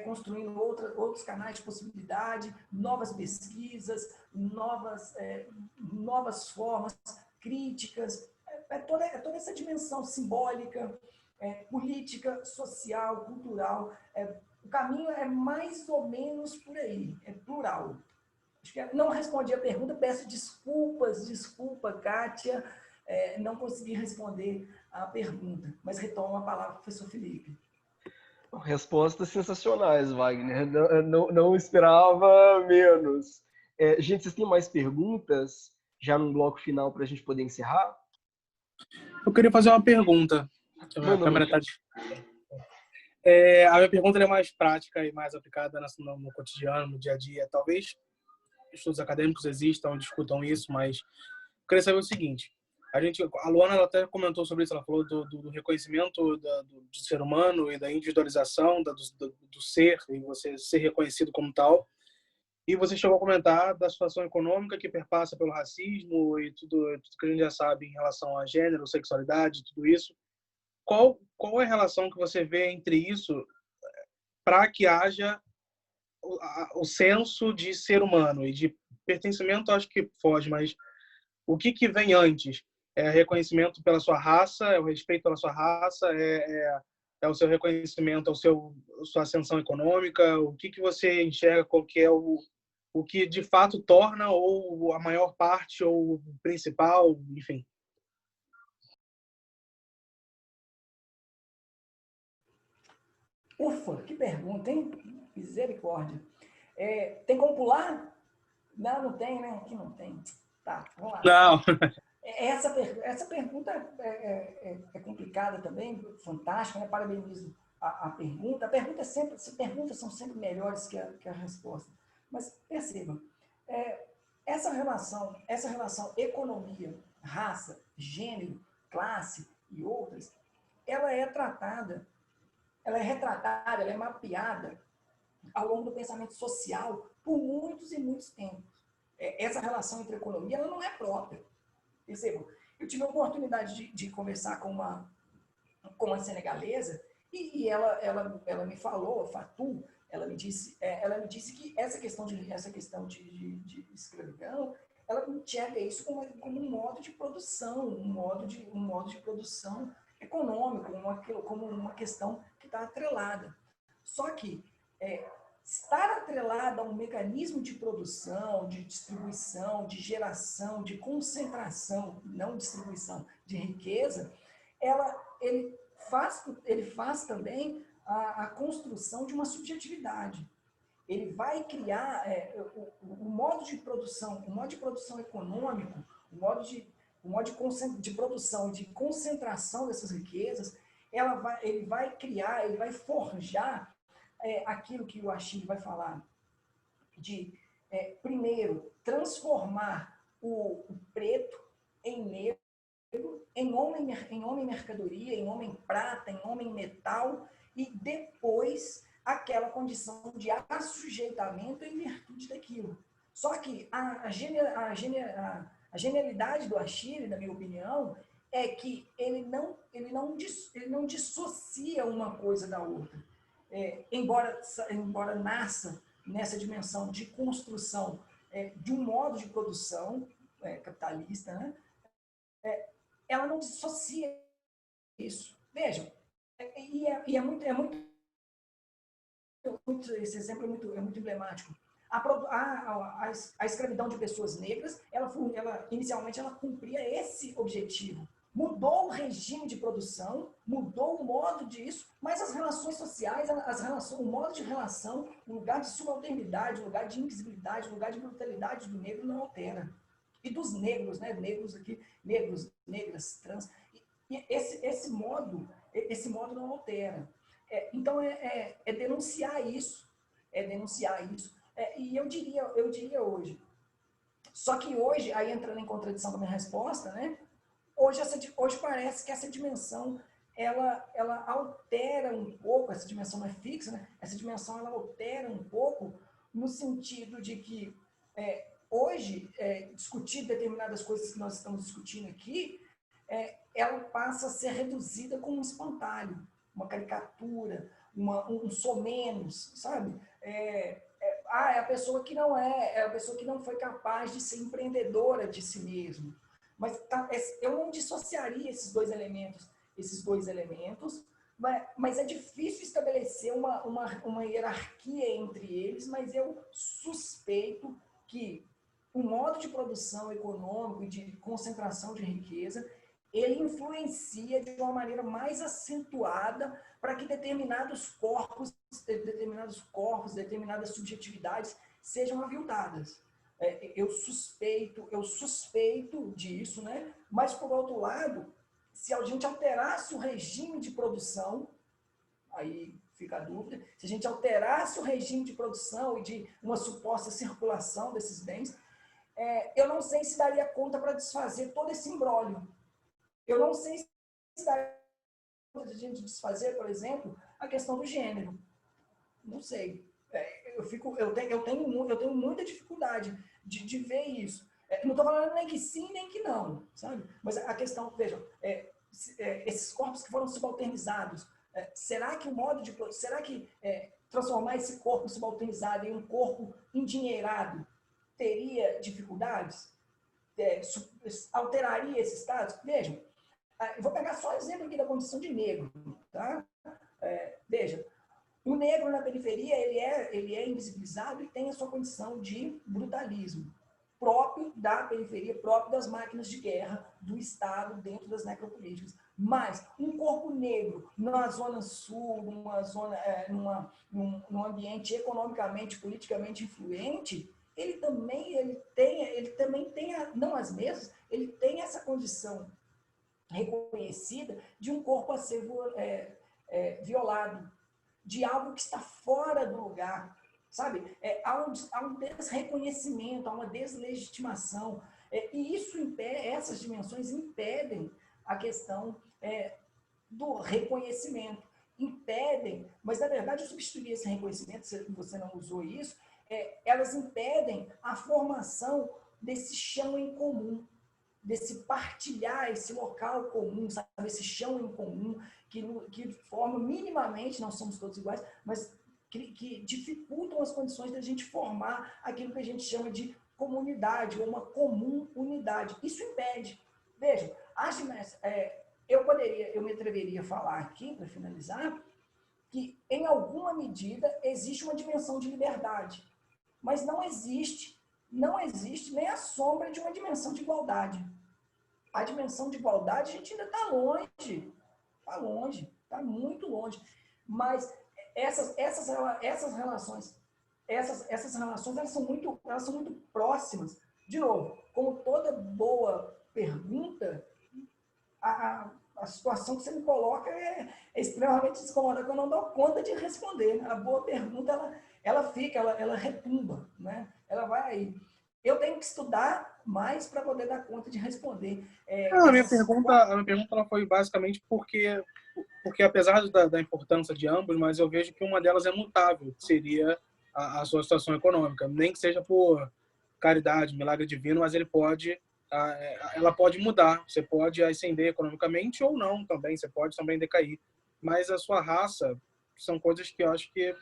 Speaker 2: construindo outros canais de possibilidade, novas pesquisas, novas formas críticas, toda essa dimensão simbólica, política, social, cultural. O caminho é mais ou menos por aí, é plural. Acho que não respondi a pergunta, peço desculpa, Kátia, não consegui responder a pergunta, mas retomo a palavra para o professor Felipe.
Speaker 1: Respostas sensacionais, Wagner. Não esperava menos. Gente, vocês têm mais perguntas? Já no bloco final para a gente poder encerrar?
Speaker 4: Eu queria fazer uma pergunta. A câmera está a minha pergunta é mais prática e mais aplicada no cotidiano, no dia a dia. Talvez estudos acadêmicos existam, discutam isso, mas queria saber o seguinte. A Luana ela até comentou sobre isso, ela falou do reconhecimento do ser humano e da individualização do ser, e você ser reconhecido como tal. E você chegou a comentar da situação econômica que perpassa pelo racismo e tudo que a gente já sabe em relação a gênero, sexualidade, tudo isso. Qual é a relação que você vê entre isso para que haja o senso de ser humano e de pertencimento? Acho que foge, mas o que vem antes? É reconhecimento pela sua raça, é o respeito pela sua raça, é o seu reconhecimento, a sua ascensão econômica? O que você enxerga, qual que é o que de fato torna ou a maior parte ou o principal, enfim?
Speaker 2: Ufa, que pergunta, hein? Misericórdia. Tem como pular? Não, não tem, né? Aqui não tem. Tá, vamos lá.
Speaker 4: Não.
Speaker 2: Essa pergunta é complicada também, fantástica, né? Parabenizo a pergunta. As perguntas são sempre melhores que a resposta. Mas perceba, essa relação economia, raça, gênero, classe e outras, ela é tratada, ela é retratada, ela é mapeada ao longo do pensamento social por muitos e muitos tempos. Essa relação entre economia, ela não é própria. Percebam, eu tive a oportunidade de conversar com uma senegalesa e ela me falou, a Fatou, ela me disse que essa questão de escravidão, ela enxerga isso como um modo de produção, um modo de produção econômico, como uma questão que está atrelada. Só que estar atrelada a um mecanismo de produção, de distribuição, de geração, de concentração, não distribuição, de riqueza, ele faz também a construção de uma subjetividade. Ele vai criar o modo de produção econômico, o modo de produção e de concentração dessas riquezas, ele vai criar, ele vai forjar aquilo que o Achille vai falar de, primeiro, transformar o preto em negro, em homem mercadoria, em homem prata, em homem metal, e depois aquela condição de assujeitamento em virtude daquilo. Só que a genialidade do Achille, na minha opinião, é que ele não dissocia uma coisa da outra. Embora nasça nessa dimensão de construção de um modo de produção capitalista, né? Ela não dissocia isso. Vejam, esse exemplo é muito emblemático. A escravidão de pessoas negras, inicialmente ela cumpria esse objetivo. Mudou o regime de produção, mudou o modo disso, mas as relações sociais, o modo de relação, o lugar de subalternidade, o lugar de invisibilidade, o lugar de brutalidade do negro não altera. E dos negros, né? Negros aqui, negros, negras, trans. E esse modo não altera. Então, denunciar isso. E eu diria hoje. Só que hoje, aí entrando em contradição com a minha resposta, né? Hoje parece que essa dimensão, ela altera um pouco, essa dimensão não é fixa, né? Essa dimensão, ela altera um pouco no sentido de que hoje, discutir determinadas coisas que nós estamos discutindo aqui, ela passa a ser reduzida como um espantalho, uma caricatura, um somenos, sabe? É a pessoa que a pessoa que não foi capaz de ser empreendedora de si mesmo. Mas eu não dissociaria esses dois elementos, mas é difícil estabelecer uma hierarquia entre eles, mas eu suspeito que o modo de produção econômico e de concentração de riqueza, ele influencia de uma maneira mais acentuada para que determinados corpos, determinadas subjetividades sejam aviltadas. Eu suspeito disso, né? Mas, por outro lado, se a gente alterasse o regime de produção, aí fica a dúvida, se a gente alterasse o regime de produção e de uma suposta circulação desses bens, eu não sei se daria conta para desfazer todo esse imbróglio. Eu não sei se daria conta de a gente desfazer, por exemplo, a questão do gênero. Não sei. Eu tenho muita dificuldade de ver isso. Não estou falando nem que sim, nem que não, sabe? Mas a questão, vejam, esses corpos que foram subalternizados, será que transformar esse corpo subalternizado em um corpo endinheirado teria dificuldades? Alteraria esse status? Vejam, eu vou pegar só o exemplo aqui da condição de negro, tá? Veja, o negro na periferia, ele é invisibilizado e tem a sua condição de brutalismo, próprio da periferia, próprio das máquinas de guerra do Estado dentro das necropolíticas. Mas um corpo negro numa zona sul, num ambiente economicamente, politicamente influente, ele também tem, não as mesmas, ele tem essa condição reconhecida de um corpo a ser violado, de algo que está fora do lugar, sabe? Há um desreconhecimento, há uma deslegitimação, e essas dimensões impedem a questão do reconhecimento, impedem, mas na verdade eu substituiria esse reconhecimento, se você não usou isso, elas impedem a formação desse chão em comum, desse partilhar esse local comum, sabe? Esse chão em comum, que forma minimamente, não somos todos iguais, mas que dificultam as condições da gente formar aquilo que a gente chama de comunidade, ou uma comum unidade. Isso impede. Vejam, eu me atreveria a falar aqui, para finalizar, que em alguma medida existe uma dimensão de liberdade, mas não existe nem a sombra de uma dimensão de igualdade. A dimensão de igualdade a gente ainda está longe, está muito longe. Mas essas relações elas são muito próximas. De novo, como toda boa pergunta, a situação que você me coloca é extremamente descomoda, que eu não dou conta de responder. A boa pergunta, ela retumba, né? Ela vai aí. Eu tenho que estudar mais para poder dar conta de responder.
Speaker 4: A minha pergunta ela foi basicamente porque apesar da importância de ambos, mas eu vejo que uma delas é mutável, que seria a sua situação econômica. Nem que seja por caridade, milagre divino, mas ela pode mudar. Você pode ascender economicamente ou não também. Você pode também decair. Mas a sua raça são coisas que eu acho que...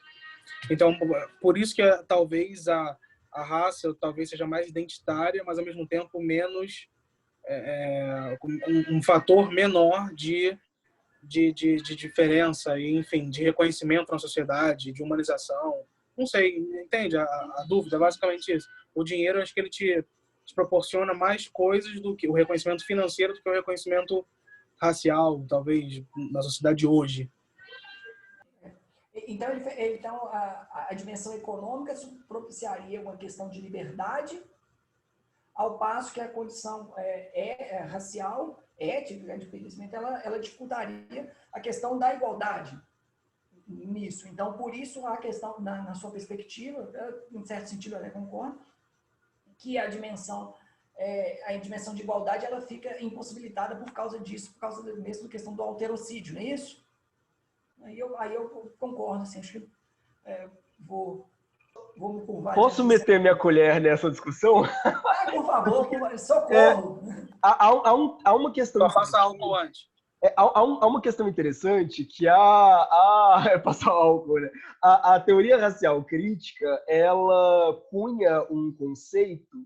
Speaker 4: Então, por isso que talvez a raça talvez seja mais identitária, mas ao mesmo tempo menos... um fator menor de diferença e, enfim, de reconhecimento na sociedade, de humanização. Não sei, entende? A dúvida é basicamente isso. O dinheiro, acho que ele te proporciona mais coisas do que o reconhecimento financeiro do que o reconhecimento racial, talvez, na sociedade de hoje.
Speaker 2: Então a dimensão econômica propiciaria uma questão de liberdade, ao passo que a condição racial, ética, de conhecimento, ela dificultaria a questão da igualdade nisso. Então, por isso, a questão, na sua perspectiva, em certo sentido, eu concordo, que a dimensão de igualdade ela fica impossibilitada por causa disso, por causa mesmo da questão do alterocídio, não é isso? Aí eu concordo, assim, acho que vou me curvar.
Speaker 1: Posso meter minha colher nessa discussão?
Speaker 2: Por favor, socorro!
Speaker 1: Há uma questão...
Speaker 4: Só faça álcool antes.
Speaker 1: Há uma questão interessante que passar álcool, né? A teoria racial crítica, ela punha um conceito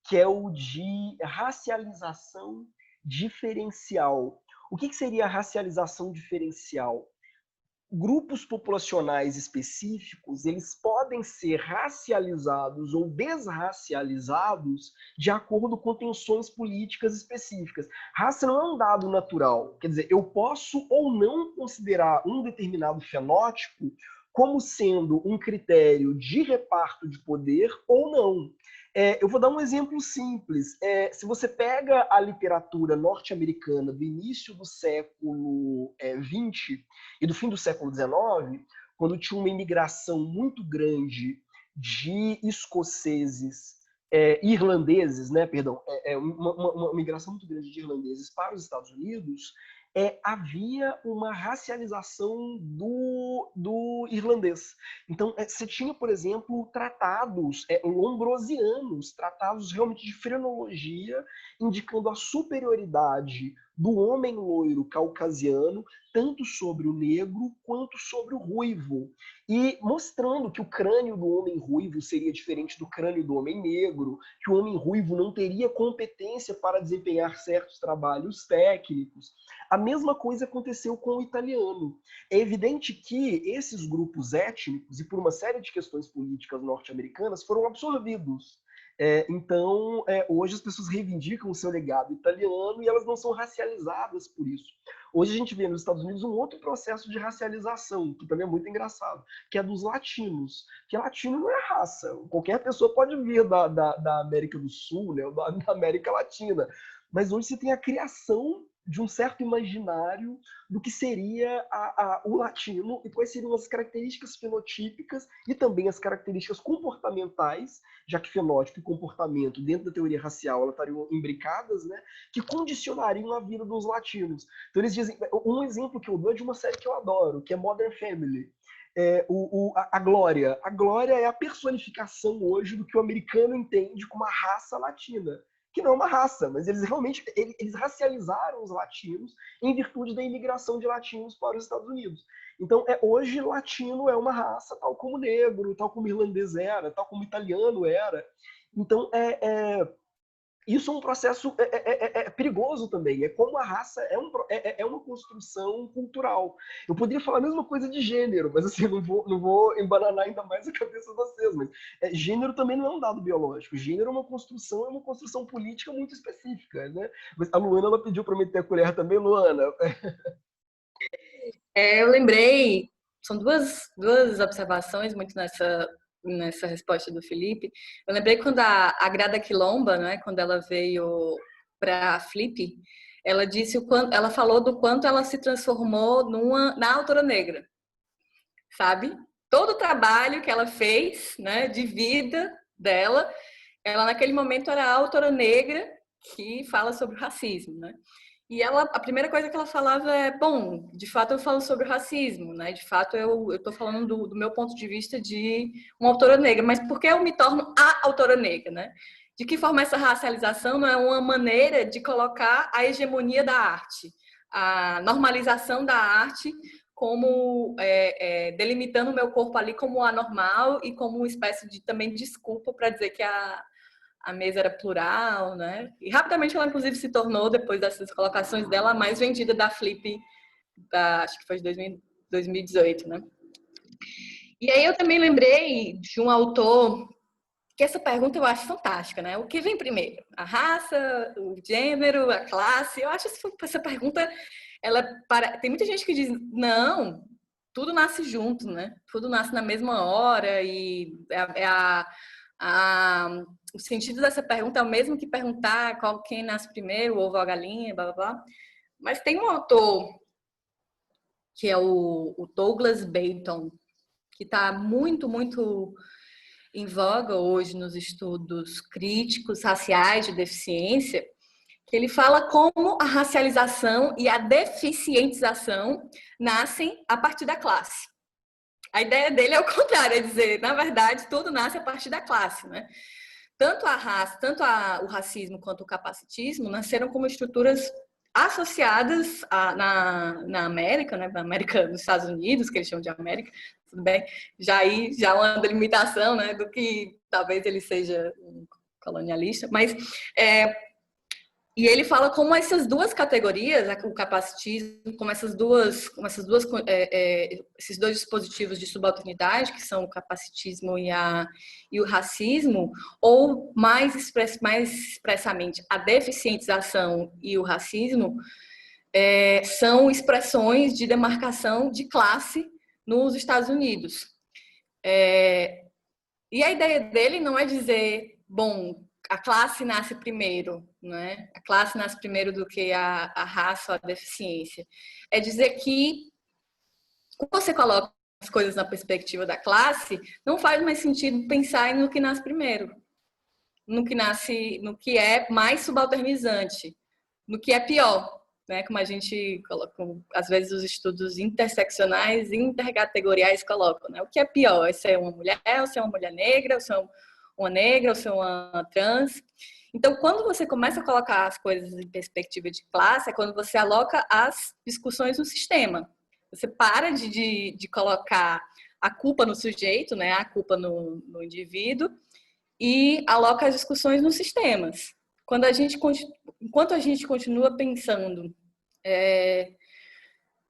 Speaker 1: que é o de racialização diferencial. O que seria a racialização diferencial? Grupos populacionais específicos, eles podem ser racializados ou desracializados de acordo com tensões políticas específicas. Raça não é um dado natural. Quer dizer, eu posso ou não considerar um determinado fenótipo como sendo um critério de reparto de poder ou não. Eu vou dar um exemplo simples. Se você pega a literatura norte-americana do início do século XX e do fim do século XIX, quando tinha uma imigração muito grande de escoceses irlandeses, né, perdão, uma migração muito grande de irlandeses para os Estados Unidos, havia uma racialização do irlandês. Então, você tinha, por exemplo, tratados lombrosianos, tratados realmente de frenologia, indicando a superioridade do homem loiro caucasiano, tanto sobre o negro quanto sobre o ruivo. E mostrando que o crânio do homem ruivo seria diferente do crânio do homem negro, que o homem ruivo não teria competência para desempenhar certos trabalhos técnicos. A mesma coisa aconteceu com o italiano. É evidente que esses grupos étnicos, e por uma série de questões políticas norte-americanas, foram absorvidos. Então, hoje as pessoas reivindicam o seu legado italiano e elas não são racializadas por isso. Hoje a gente vê nos Estados Unidos um outro processo de racialização, que também é muito engraçado, que é dos latinos. Que latino não é raça. Qualquer pessoa pode vir da América do Sul, né, ou da América Latina. Mas hoje você tem a criação de um certo imaginário do que seria o latino e quais seriam as características fenotípicas e também as características comportamentais, já que fenótipo e comportamento, dentro da teoria racial, elas estariam imbricadas, né, que condicionariam a vida dos latinos. Então eles dizem, um exemplo que eu dou é de uma série que eu adoro, que é Modern Family. A Glória. A Glória é a personificação hoje do que o americano entende como a raça latina, que não é uma raça, mas eles realmente eles racializaram os latinos em virtude da imigração de latinos para os Estados Unidos. Então, hoje, latino é uma raça, tal como negro, tal como irlandês era, tal como italiano era. Então, isso é um processo perigoso também. É como a raça é uma construção cultural. Eu poderia falar a mesma coisa de gênero, mas assim, não vou embananar ainda mais a cabeça de vocês. Mas gênero também não é um dado biológico. Gênero é uma construção política muito específica, né? Mas a Luana, ela pediu para meter a colher também, Luana.
Speaker 3: Eu lembrei, são duas observações muito nessa resposta do Felipe. Eu lembrei quando a Grada Quilomba, né, quando ela veio para a Flip, ela falou do quanto ela se transformou na autora negra, sabe? Todo o trabalho que ela fez, né, de vida dela, ela naquele momento era a autora negra que fala sobre o racismo, né? E a primeira coisa que ela falava é, bom, de fato eu falo sobre o racismo, né? De fato eu estou falando do meu ponto de vista de uma autora negra, mas por que eu me torno a autora negra, né? De que forma essa racialização não é uma maneira de colocar a hegemonia da arte, a normalização da arte como delimitando o meu corpo ali como anormal e como uma espécie de também desculpa para dizer que a mesa era plural, né? E rapidamente ela, inclusive, se tornou, depois dessas colocações dela, a mais vendida da Flip, acho que foi de 2018, né? E aí eu também lembrei de um autor, que essa pergunta eu acho fantástica, né? O que vem primeiro? A raça, o gênero, a classe? Eu acho essa pergunta, tem muita gente que diz, não, tudo nasce junto, né? Tudo nasce na mesma hora e o sentido dessa pergunta é o mesmo que perguntar quem nasce primeiro, o ovo ou a galinha, blá, blá, blá. Mas tem um autor, que é o Douglas Bayton, que está muito, muito em voga hoje nos estudos críticos raciais de deficiência, que ele fala como a racialização e a deficientização nascem a partir da classe. A ideia dele é o contrário, é dizer, na verdade, tudo nasce a partir da classe, né? Tanto a raça, o racismo quanto o capacitismo nasceram como estruturas associadas na América, né? Na América, nos Estados Unidos, que eles chamam de América, tudo bem? Já uma delimitação, né? Do que talvez ele seja um colonialista, mas e ele fala como essas duas categorias, o capacitismo, como esses dois dispositivos de subalternidade, que são o capacitismo e o racismo, ou mais expressamente a deficientização e o racismo, são expressões de demarcação de classe nos Estados Unidos. E a ideia dele não é dizer, bom, a classe nasce primeiro, né? A classe nasce primeiro do que a raça ou a deficiência. É dizer que, quando você coloca as coisas na perspectiva da classe, não faz mais sentido pensar no que nasce primeiro. no que nasce, no que é mais subalternizante, no que é pior, né? Como a gente coloca, às vezes os estudos interseccionais e intercategoriais colocam, né? O que é pior? É ser uma mulher, ou ser uma mulher negra, ou ser uma negra, ou ser uma trans. Então, quando você começa a colocar as coisas em perspectiva de classe, é quando você aloca as discussões no sistema. Você para de colocar a culpa no sujeito, né? A culpa no indivíduo, e aloca as discussões nos sistemas. Enquanto a gente continua pensando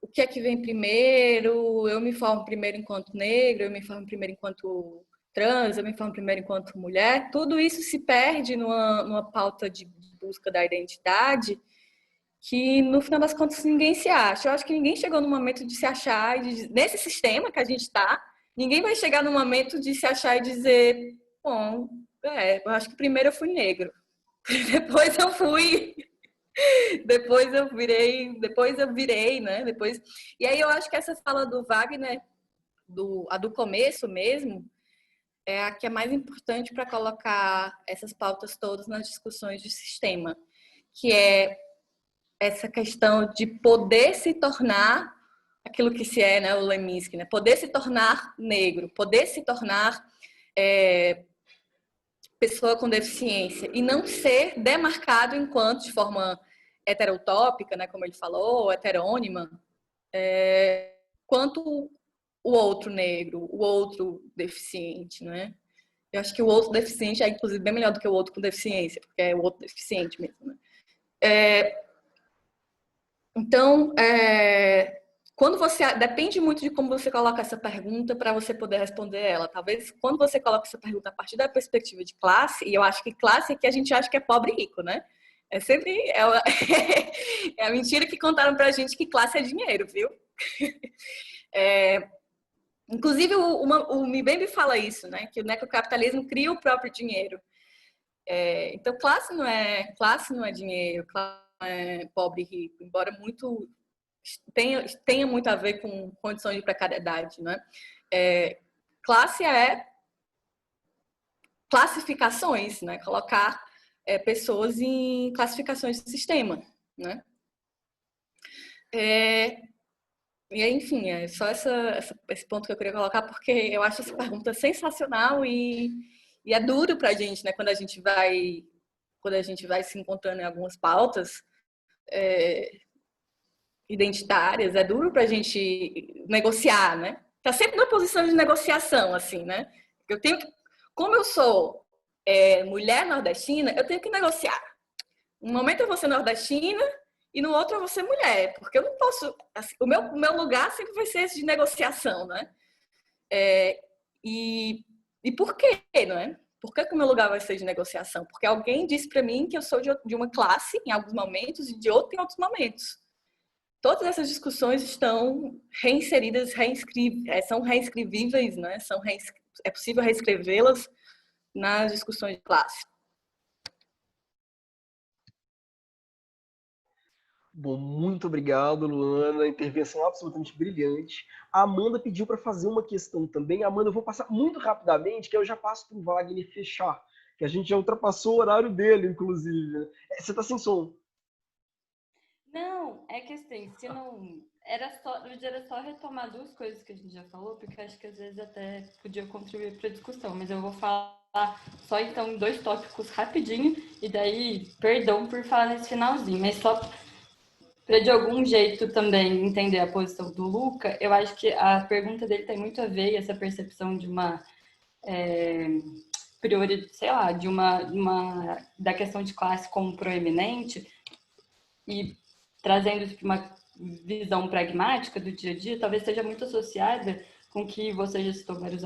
Speaker 3: o que é que vem primeiro, eu me formo primeiro enquanto negro, eu me formo primeiro enquanto trans, eu me formo primeiro enquanto mulher, tudo isso se perde numa pauta de busca da identidade que, no final das contas, ninguém se acha. Eu acho que ninguém chegou no momento de se achar, nesse sistema que a gente está, ninguém vai chegar no momento de se achar e dizer, bom, eu acho que primeiro eu fui negro, depois eu fui, depois eu virei, né? E aí eu acho que essa fala do Wagner, a do começo mesmo, é a que é mais importante para colocar essas pautas todas nas discussões de sistema, que é essa questão de poder se tornar aquilo que se é, né, o Leminski, né? Poder se tornar negro, poder se tornar pessoa com deficiência e não ser demarcado enquanto de forma heterotópica, né, como ele falou, ou heterônima, quanto o outro negro, o outro deficiente, né? Eu acho que o outro deficiente é, inclusive, bem melhor do que o outro com deficiência, porque é o outro deficiente mesmo, né? Então, quando você... Depende muito de como você coloca essa pergunta para você poder responder ela. Talvez, quando você coloca essa pergunta a partir da perspectiva de classe, e eu acho que classe é que a gente acha que é pobre e rico, né? É sempre... É a mentira que contaram pra gente que classe é dinheiro, viu? Inclusive, o Mbembe fala isso, né? Que o necrocapitalismo cria o próprio dinheiro. Então, classe não é dinheiro, classe não é pobre e rico, embora muito tenha muito a ver com condições de precariedade, né? Classe é classificações, né? Colocar pessoas em classificações de sistema, né? E aí, enfim, é só esse ponto que eu queria colocar, porque eu acho essa pergunta sensacional e é duro pra gente, né? Quando a gente vai se encontrando em algumas pautas identitárias, é duro pra gente negociar, né? Tá sempre numa posição de negociação, assim, né? Como eu sou mulher nordestina, eu tenho que negociar. Um momento eu vou ser nordestina e no outro eu vou ser mulher, porque eu não posso... Assim, o meu lugar sempre vai ser esse de negociação, né? E por quê, não é? Por que o meu lugar vai ser de negociação? Porque alguém disse para mim que eu sou de uma classe em alguns momentos e de outra em outros momentos. Todas essas discussões estão reinseridas, são reescrevíveis, né? É possível reescrevê-las nas discussões de classe.
Speaker 1: Bom, muito obrigado, Luana. Intervenção absolutamente brilhante. A Amanda pediu para fazer uma questão também. Amanda, eu vou passar muito rapidamente, que eu já passo para o Wagner fechar, que a gente já ultrapassou o horário dele, inclusive. Você está sem som.
Speaker 5: Não, é que assim, se não... Era só retomar duas coisas que a gente já falou, porque acho que às vezes até podia contribuir para a discussão, mas eu vou falar só então 2 tópicos rapidinho, e daí, perdão por falar nesse finalzinho, mas só para de algum jeito também entender a posição do Luca, eu acho que a pergunta dele tem muito a ver, essa percepção de uma sei lá, da questão de classe como proeminente, e trazendo isso para uma visão pragmática do dia a dia, talvez seja muito associada com que você já citou vários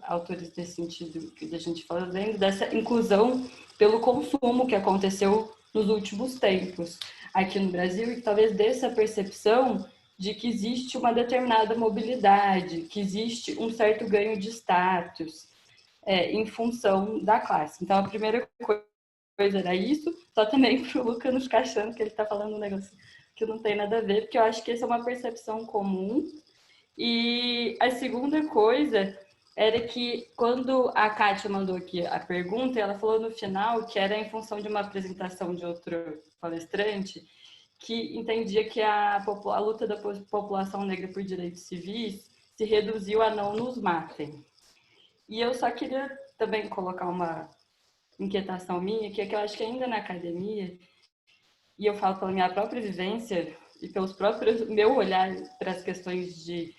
Speaker 5: autores nesse sentido que a gente fazendo, dessa inclusão pelo consumo que aconteceu nos últimos tempos aqui no Brasil, e talvez dessa percepção de que existe uma determinada mobilidade, que existe um certo ganho de status em função da classe. Então, a primeira coisa era isso, só também para o Luca não ficar achando que ele está falando um negócio que não tem nada a ver, porque eu acho que essa é uma percepção comum. E a segunda coisa era que quando a Kátia mandou aqui a pergunta, ela falou no final que era em função de uma apresentação de outro palestrante que entendia que a luta da população negra por direitos civis se reduziu a não nos matem. E eu só queria também colocar uma inquietação minha, que é que eu acho que ainda na academia, e eu falo pela minha própria vivência e pelos próprios meu olhar para as questões de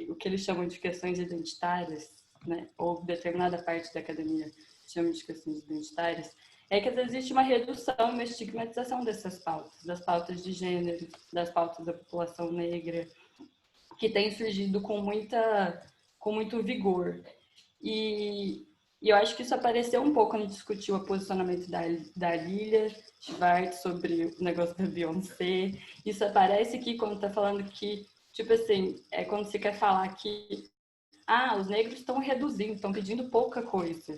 Speaker 5: o que eles chamam de questões identitárias, né, ou determinada parte da academia chama de questões identitárias, é que existe uma redução, uma estigmatização dessas pautas, das pautas de gênero, das pautas da população negra, que tem surgido com muito vigor. E eu acho que isso apareceu um pouco quando a gente discutiu o posicionamento da Lilia Schwartz sobre o negócio da Beyoncé. Isso aparece aqui quando está falando que, tipo assim, é quando você quer falar que os negros estão reduzindo, estão pedindo pouca coisa.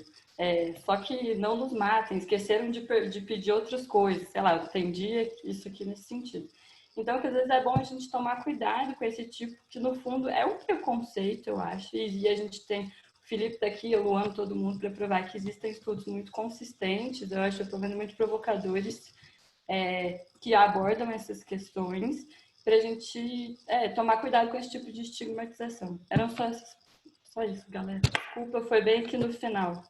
Speaker 5: Só que não nos matem, esqueceram de pedir outras coisas. Sei lá, eu entendi isso aqui nesse sentido. Então, que às vezes é bom a gente tomar cuidado com esse tipo, que no fundo é um preconceito, eu acho, e a gente tem o Felipe tá aqui, o Luan, todo mundo, para provar que existem estudos muito consistentes, eu acho, eu estou vendo muito provocadores que abordam essas questões, para a gente tomar cuidado com esse tipo de estigmatização. Eram só isso, galera. Desculpa, foi bem aqui no final.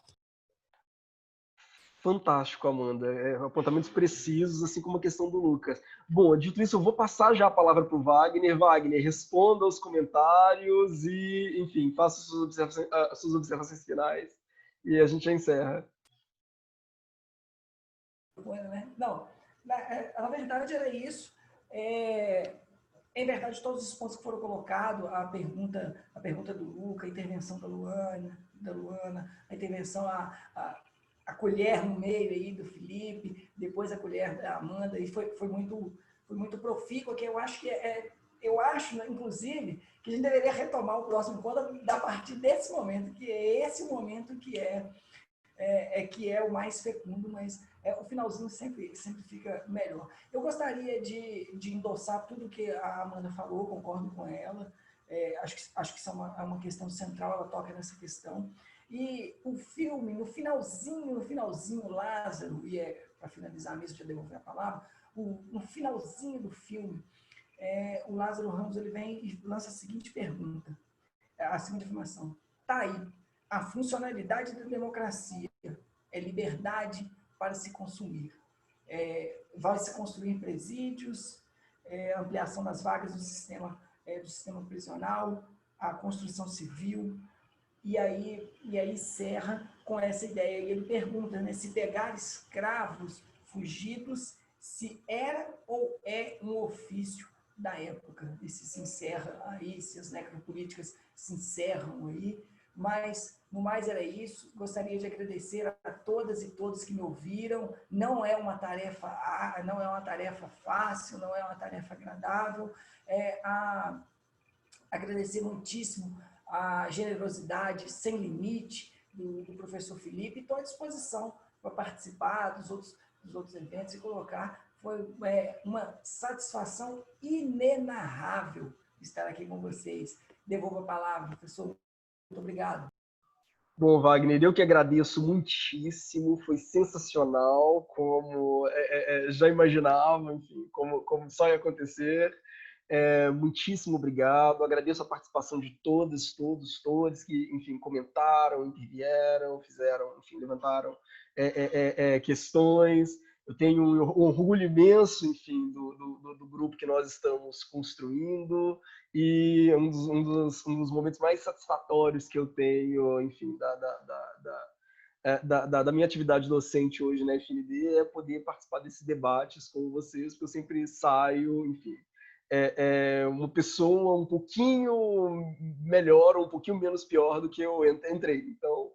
Speaker 1: Fantástico, Amanda. Apontamentos precisos, assim como a questão do Lucas. Bom, dito isso, eu vou passar já a palavra para o Wagner. Wagner, responda aos comentários e, enfim, faça suas observações finais e a gente já encerra.
Speaker 2: Não, na verdade era isso. Em verdade, todos os pontos que foram colocados, a pergunta do Luca, a intervenção da Luana, a intervenção, a colher no meio aí do Felipe, depois a colher da Amanda, e foi muito profícuo, que eu acho inclusive, que a gente deveria retomar o próximo encontro a partir desse momento, que é esse momento que é o mais fecundo, mas o finalzinho sempre fica melhor. Eu gostaria de endossar tudo que a Amanda falou, concordo com ela, acho que isso é uma questão central, ela toca nessa questão. E o filme, no finalzinho, Lázaro, e para finalizar mesmo, já devolver a palavra, no finalzinho do filme, o Lázaro Ramos ele vem e lança a seguinte pergunta, a seguinte afirmação: tá aí, a funcionalidade da democracia é liberdade para se consumir. Vai se construir presídios, ampliação das vagas do sistema prisional, a construção civil, e aí encerra com essa ideia. E ele pergunta, né, se pegar escravos fugidos, se era ou é um ofício da época. E se encerra aí, se as necropolíticas se encerram aí. Mas, no mais, era isso. Gostaria de agradecer a todas e todos que me ouviram. Não é uma tarefa fácil, não é uma tarefa agradável. Agradecer muitíssimo a generosidade sem limite do professor Felipe, e estou à disposição para participar dos outros eventos e colocar. Foi uma satisfação inenarrável estar aqui com vocês. Devolvo a palavra, professor. Muito obrigado.
Speaker 1: Bom, Wagner, eu que agradeço muitíssimo, foi sensacional, como já imaginava, enfim, como só ia acontecer. Muitíssimo obrigado, agradeço a participação de todos que, enfim, comentaram, intervieram, fizeram, enfim, levantaram questões. Eu tenho um orgulho imenso, enfim, do grupo que nós estamos construindo, e um dos momentos mais satisfatórios que eu tenho, enfim, da minha atividade docente hoje na FND é poder participar desses debates com vocês, porque eu sempre saio, enfim, uma pessoa um pouquinho melhor ou um pouquinho menos pior do que eu entrei. Então,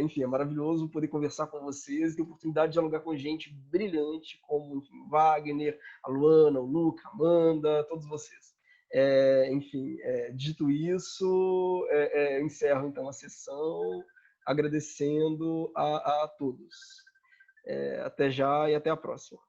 Speaker 1: enfim, é maravilhoso poder conversar com vocês, ter a oportunidade de dialogar com gente brilhante como, enfim, Wagner, a Luana, o Luca, a Amanda, todos vocês. Enfim, dito isso, encerro então a sessão, agradecendo a todos. Até já e até a próxima.